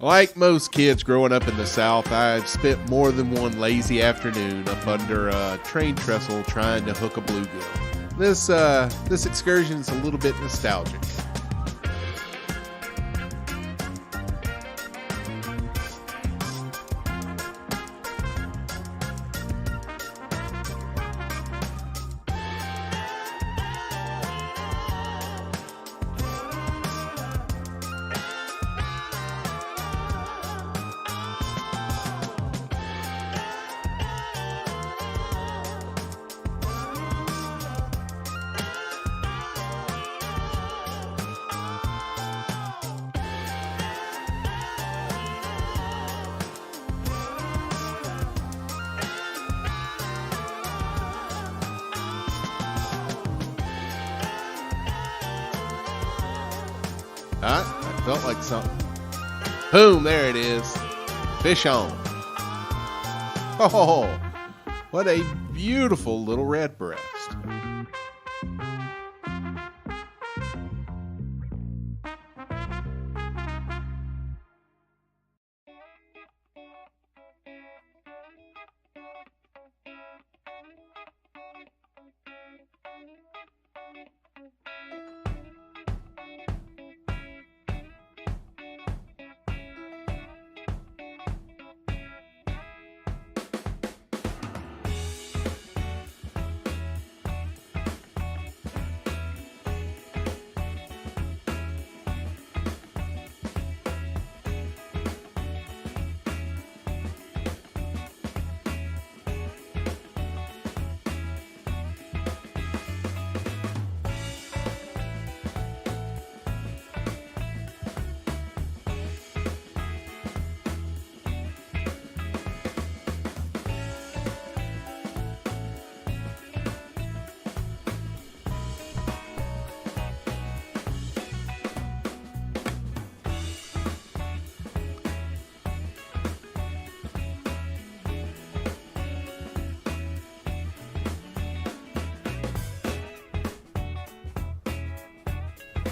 Like most kids growing up in the South, I've spent more than one lazy afternoon up under a train trestle trying to hook a bluegill. This excursion is a little bit nostalgic. I felt like something. Boom, there it is. Fish on. Oh, what a beautiful little redbreast.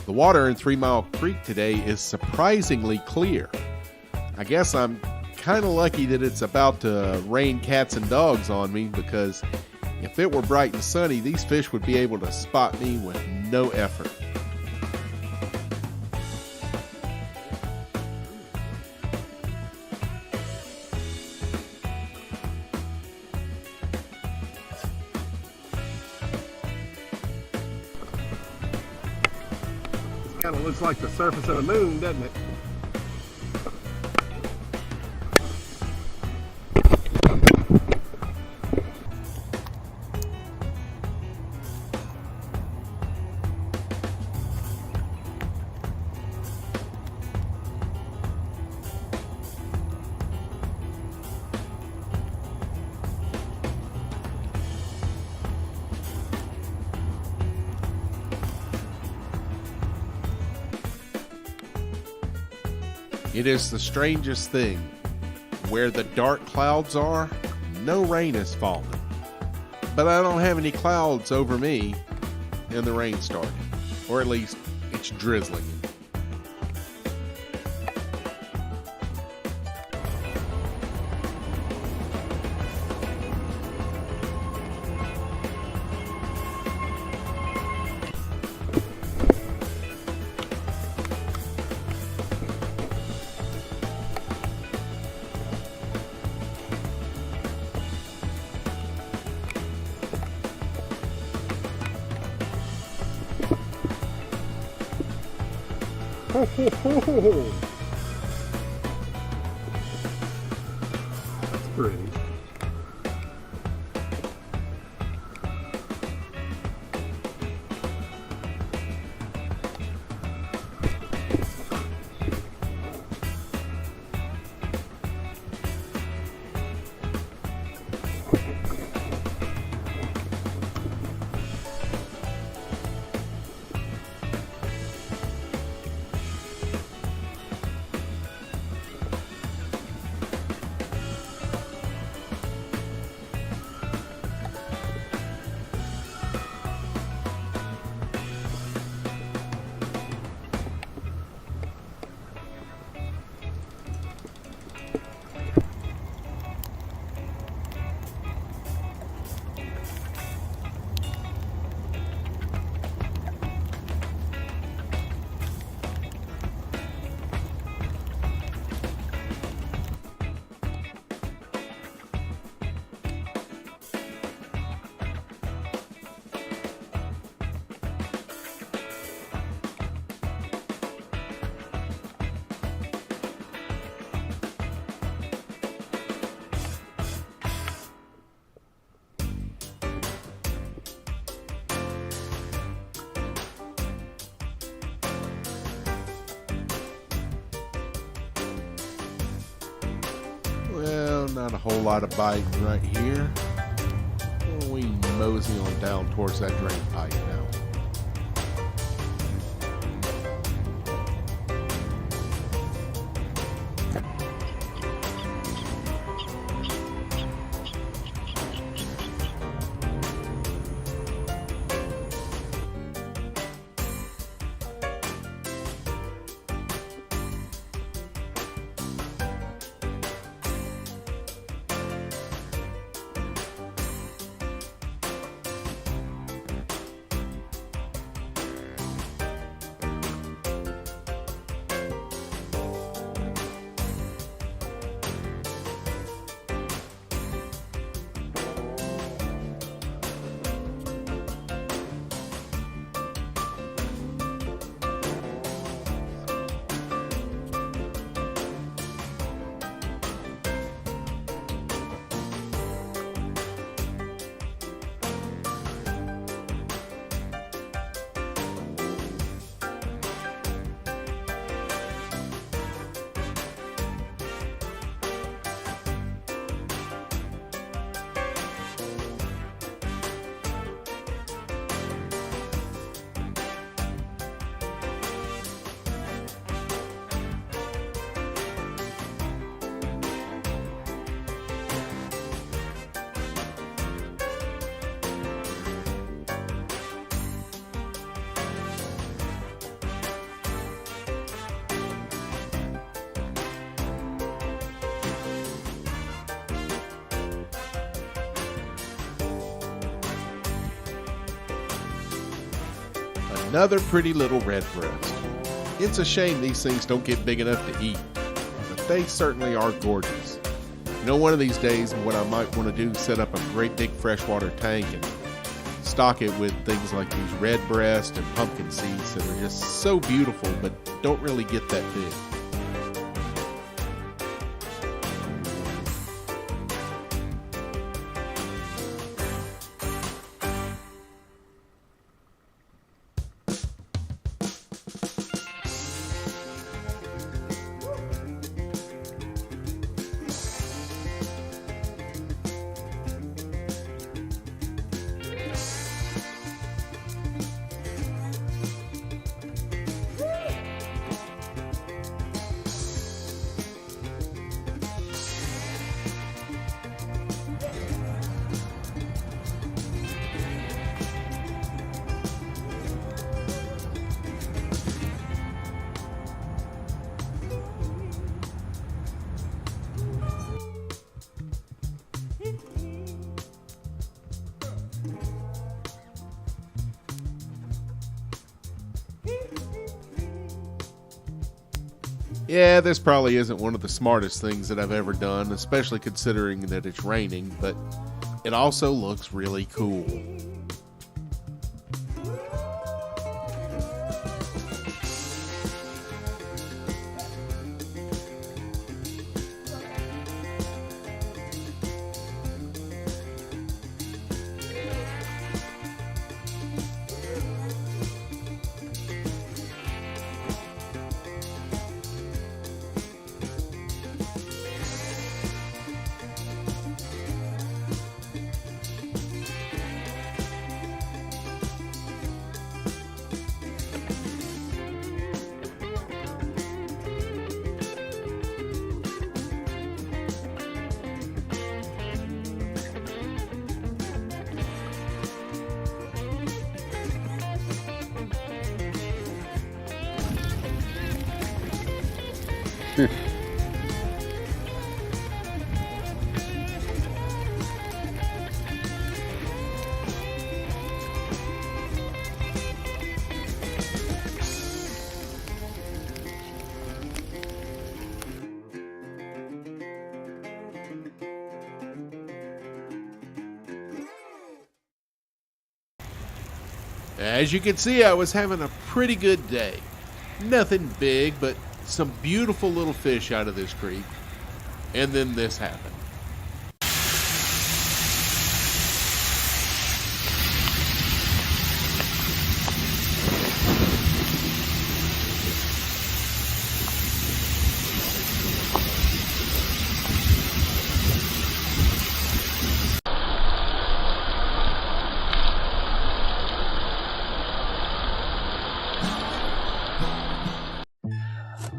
The water in 3 Mile Creek today is surprisingly clear. I guess I'm kind of lucky that it's about to rain cats and dogs on me, because if it were bright and sunny, these fish would be able to spot me with no effort. Kind of looks like the surface of the moon, doesn't it? It is the strangest thing. Where the dark clouds are, no rain is falling. But I don't have any clouds over me, and the rain started. Or at least, it's drizzling. Ho, ho, ho, ho, ho. That's pretty. Well, not a whole lot of biting right here. We mosey on down towards that drain pipe now. Another pretty little redbreast. It's a shame these things don't get big enough to eat, but they certainly are gorgeous. You know, one of these days what I might want to do is set up a great big freshwater tank and stock it with things like these redbreast and pumpkin seeds that are just so beautiful but don't really get that big. Yeah, this probably isn't one of the smartest things that I've ever done, especially considering that it's raining, but it also looks really cool. As you can see, I was having a pretty good day. Nothing big, but some beautiful little fish out of this creek. And then this happened.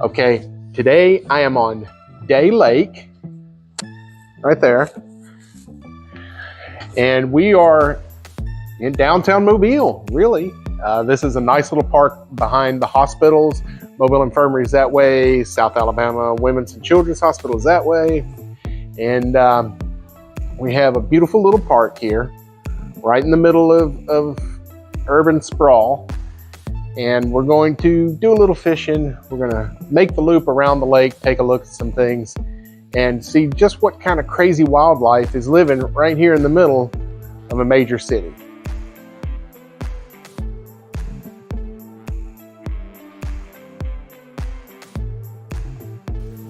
Okay, today I am on Day Lake, right there, and we are in downtown Mobile, really. This is a nice little park behind the hospitals. Mobile Infirmary is that way, South Alabama Women's and Children's Hospital is that way, and we have a beautiful little park here, right in the middle of urban sprawl. And we're going to do a little fishing. We're going to make the loop around the lake, take a look at some things, and see just what kind of crazy wildlife is living right here in the middle of a major city.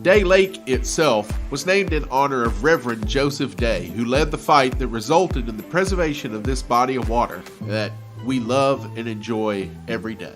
Day Lake itself was named in honor of Reverend Joseph Day, who led the fight that resulted in the preservation of this body of water that we love and enjoy every day.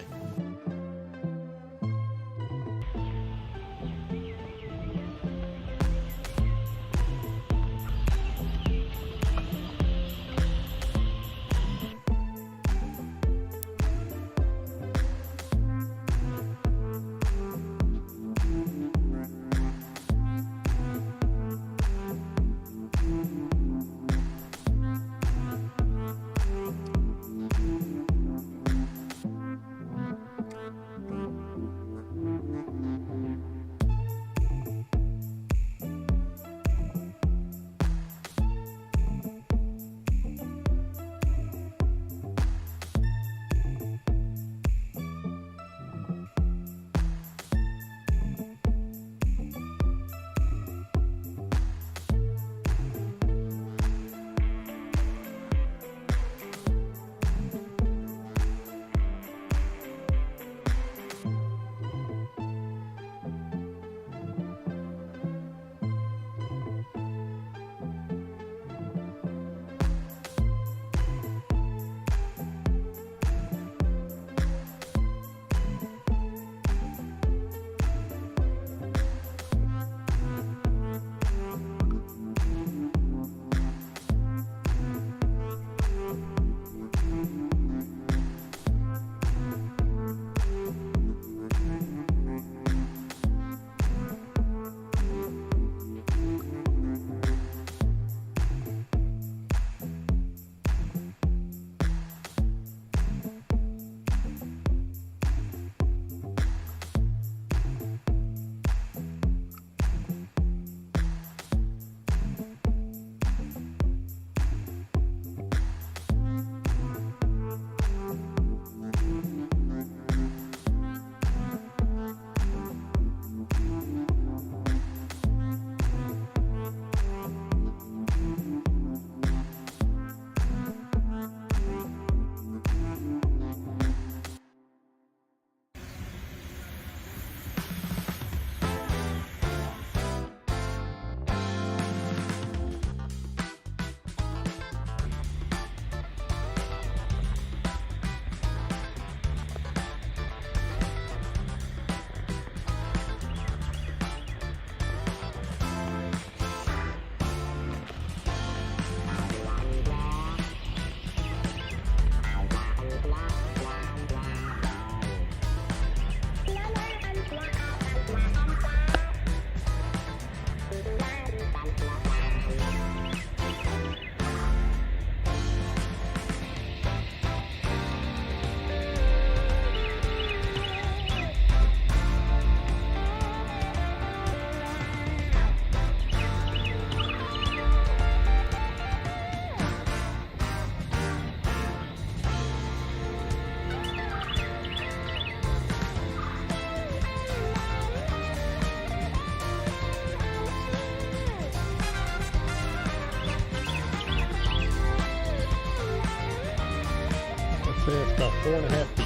4.5 feet.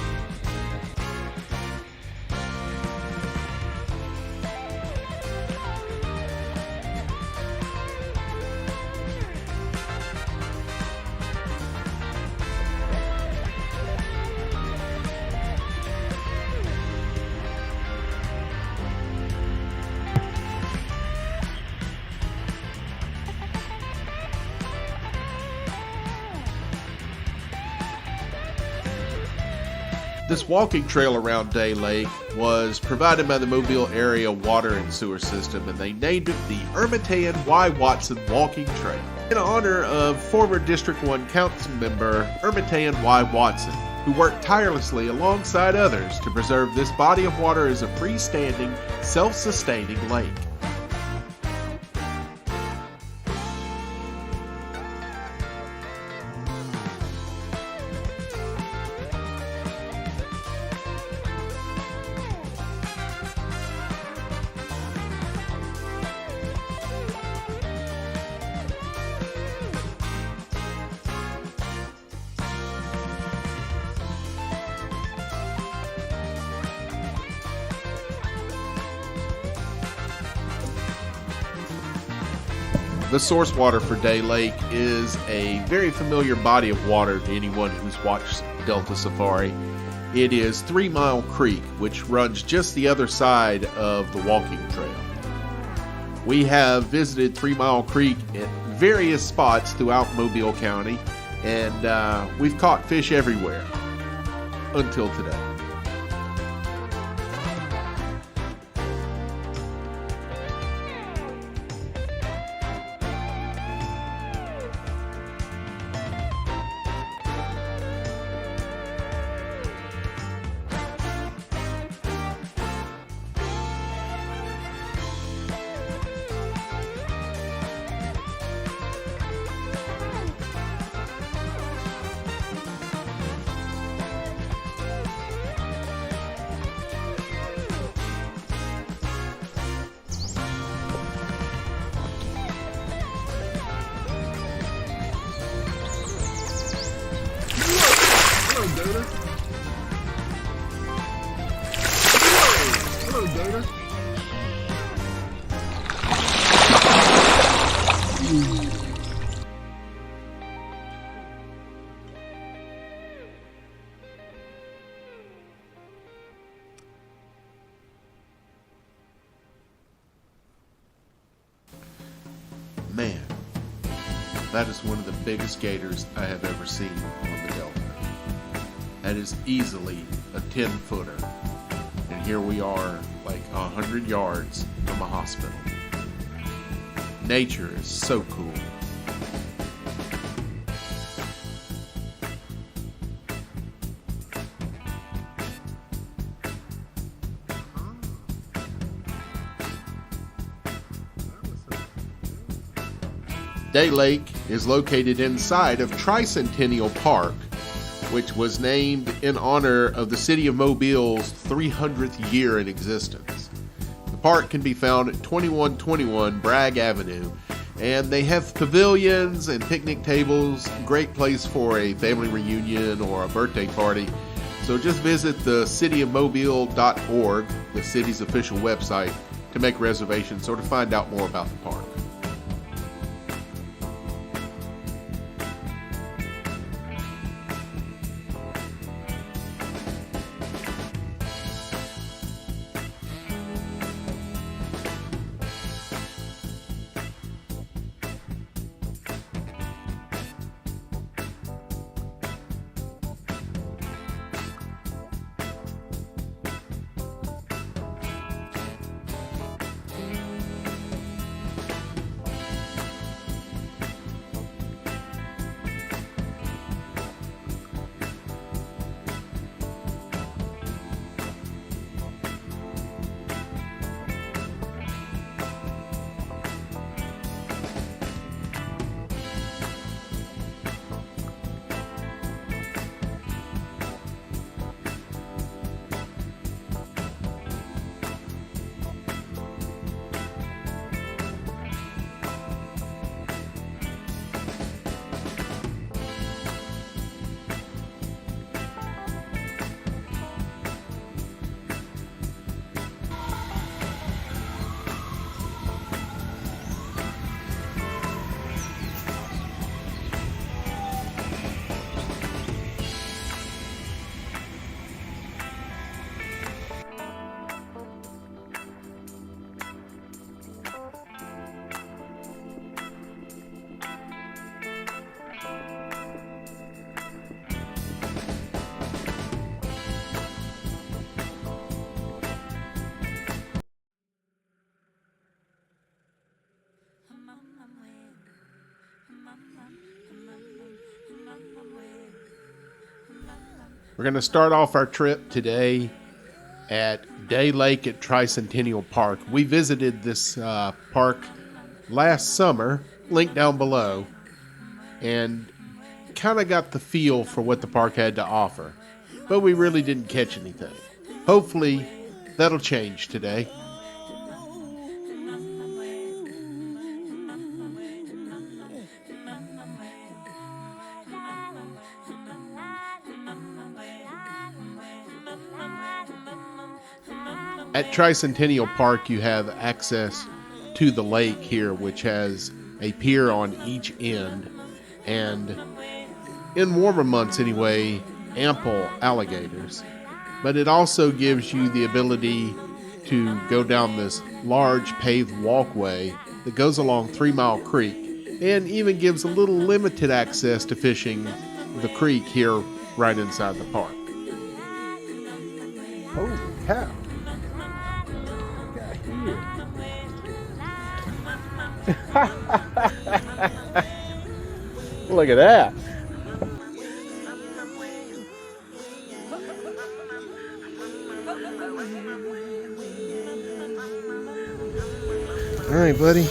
This walking trail around Day Lake was provided by the Mobile Area Water and Sewer System, and they named it the Ermitayan Y. Watson Walking Trail in honor of former District 1 Council member Ermitayan Y. Watson, who worked tirelessly alongside others to preserve this body of water as a freestanding, self-sustaining lake. The source water for Day Lake is a very familiar body of water to anyone who's watched Delta Safari. It is 3 Mile Creek, which runs just the other side of the walking trail. We have visited 3 Mile Creek at various spots throughout Mobile County, and we've caught fish everywhere until today. Hello, Dana. Man, that is one of the biggest gators I have ever seen on the Delta. That is easily a 10-footer. And here we are, like 100 yards from a hospital. Nature is so cool. Day Lake is located inside of Tricentennial Park, which was named in honor of the city of Mobile's 300th year in existence. The park can be found at 2121 Bragg Avenue, and they have pavilions and picnic tables, great place for a family reunion or a birthday party. So just visit the cityofmobile.org, the city's official website, to make reservations or to find out more about the park. We're going to start off our trip today at Day Lake at Tricentennial Park. We visited this park last summer, link down below, and kind of got the feel for what the park had to offer, but we really didn't catch anything. Hopefully that'll change today. At Tricentennial Park, you have access to the lake here, which has a pier on each end, and in warmer months anyway, ample alligators. But it also gives you the ability to go down this large paved walkway that goes along 3 Mile Creek, and even gives a little limited access to fishing the creek here right inside the park. Holy cow. Look at that. All right, buddy.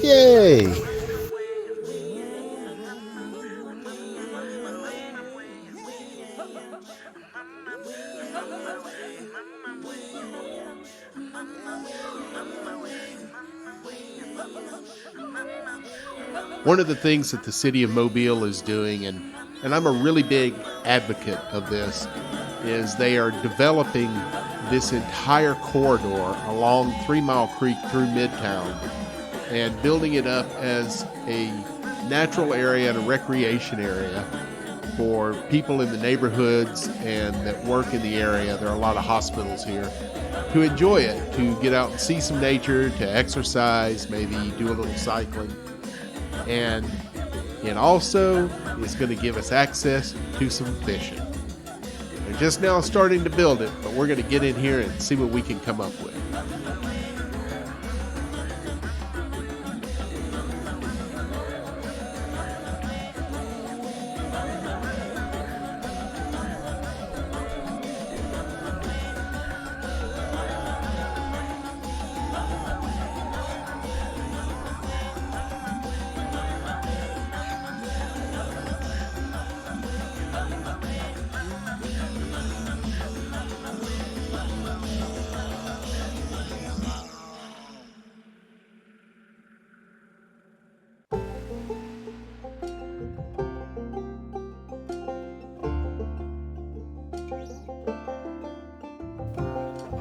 Yay. One of the things that the city of Mobile is doing, and I'm a really big advocate of this, is they are developing this entire corridor along 3 Mile Creek through Midtown and building it up as a natural area and a recreation area for people in the neighborhoods and that work in the area. There are a lot of hospitals here to enjoy it, to get out and see some nature, to exercise, maybe do a little cycling. And it also is going to give us access to some fishing. They're just now starting to build it, but we're going to get in here and see what we can come up with.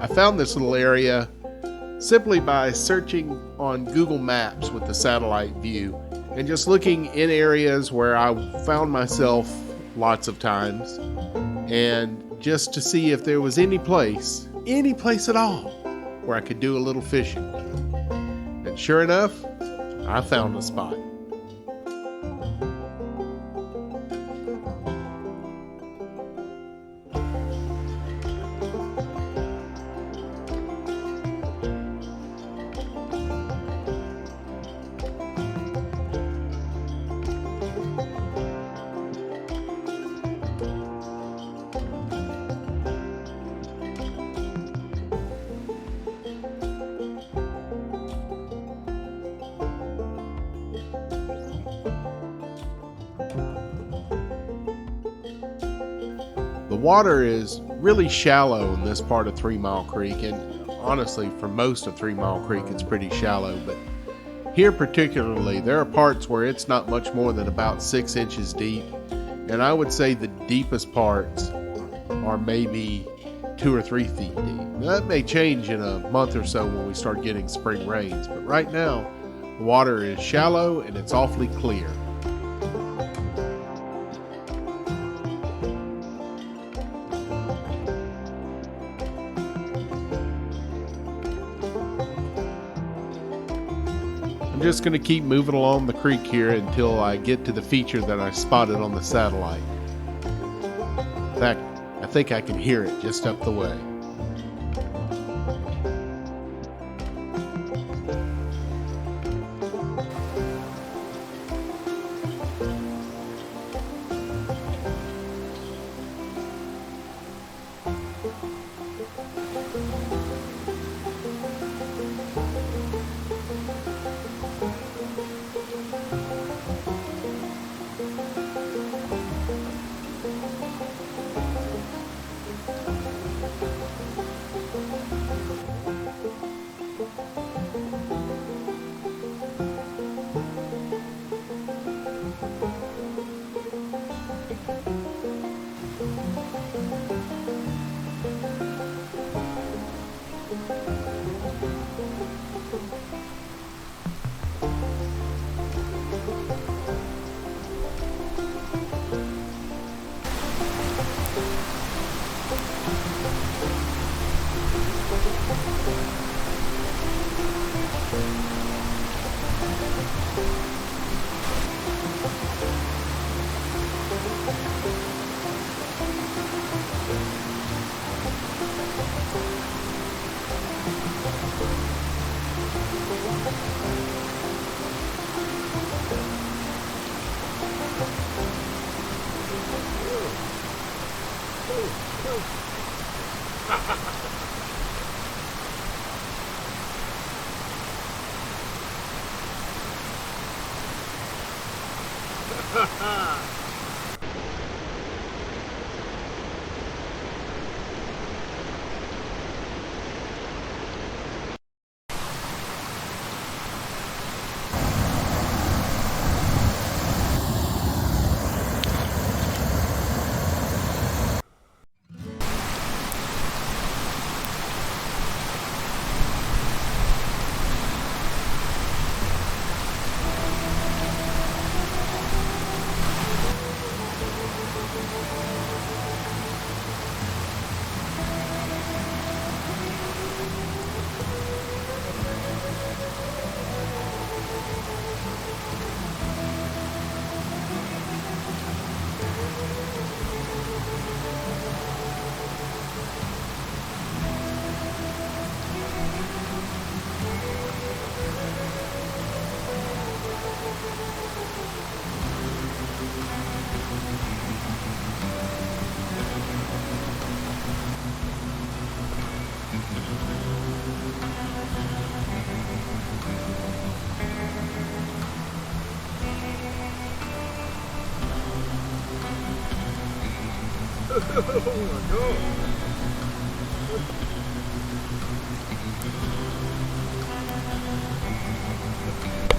I found this little area simply by searching on Google Maps with the satellite view and just looking in areas where I found myself lots of times, and just to see if there was any place at all where I could do a little fishing. And sure enough, I found a spot. The water is really shallow in this part of 3 Mile Creek, and honestly, for most of 3 Mile Creek, it's pretty shallow, but here particularly, there are parts where it's not much more than about 6 inches deep, and I would say the deepest parts are maybe 2 or 3 feet deep. Now, that may change in a month or so when we start getting spring rains, but right now, the water is shallow and it's awfully clear. I'm just going to keep moving along the creek here until I get to the feature that I spotted on the satellite. In fact, I think I can hear it just up the way.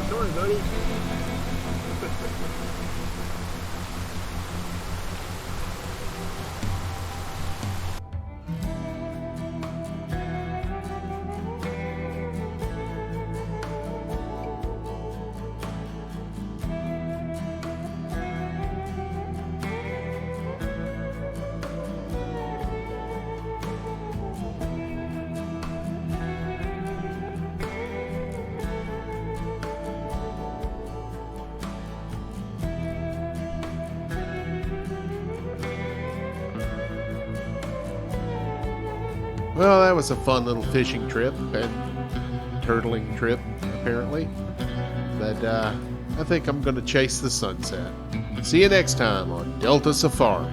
Sorry, buddy. Well, that was a fun little fishing trip and turtling trip, apparently. But I think I'm going to chase the sunset. See you next time on Delta Safari.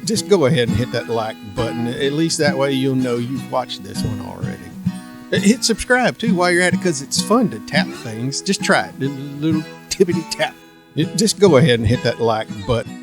Just go ahead and hit that like button. At least that way you'll know you've watched this one already. Hit subscribe too while you're at it, because it's fun to tap things. Just try it. A little tippity tap. Just go ahead and hit that like button.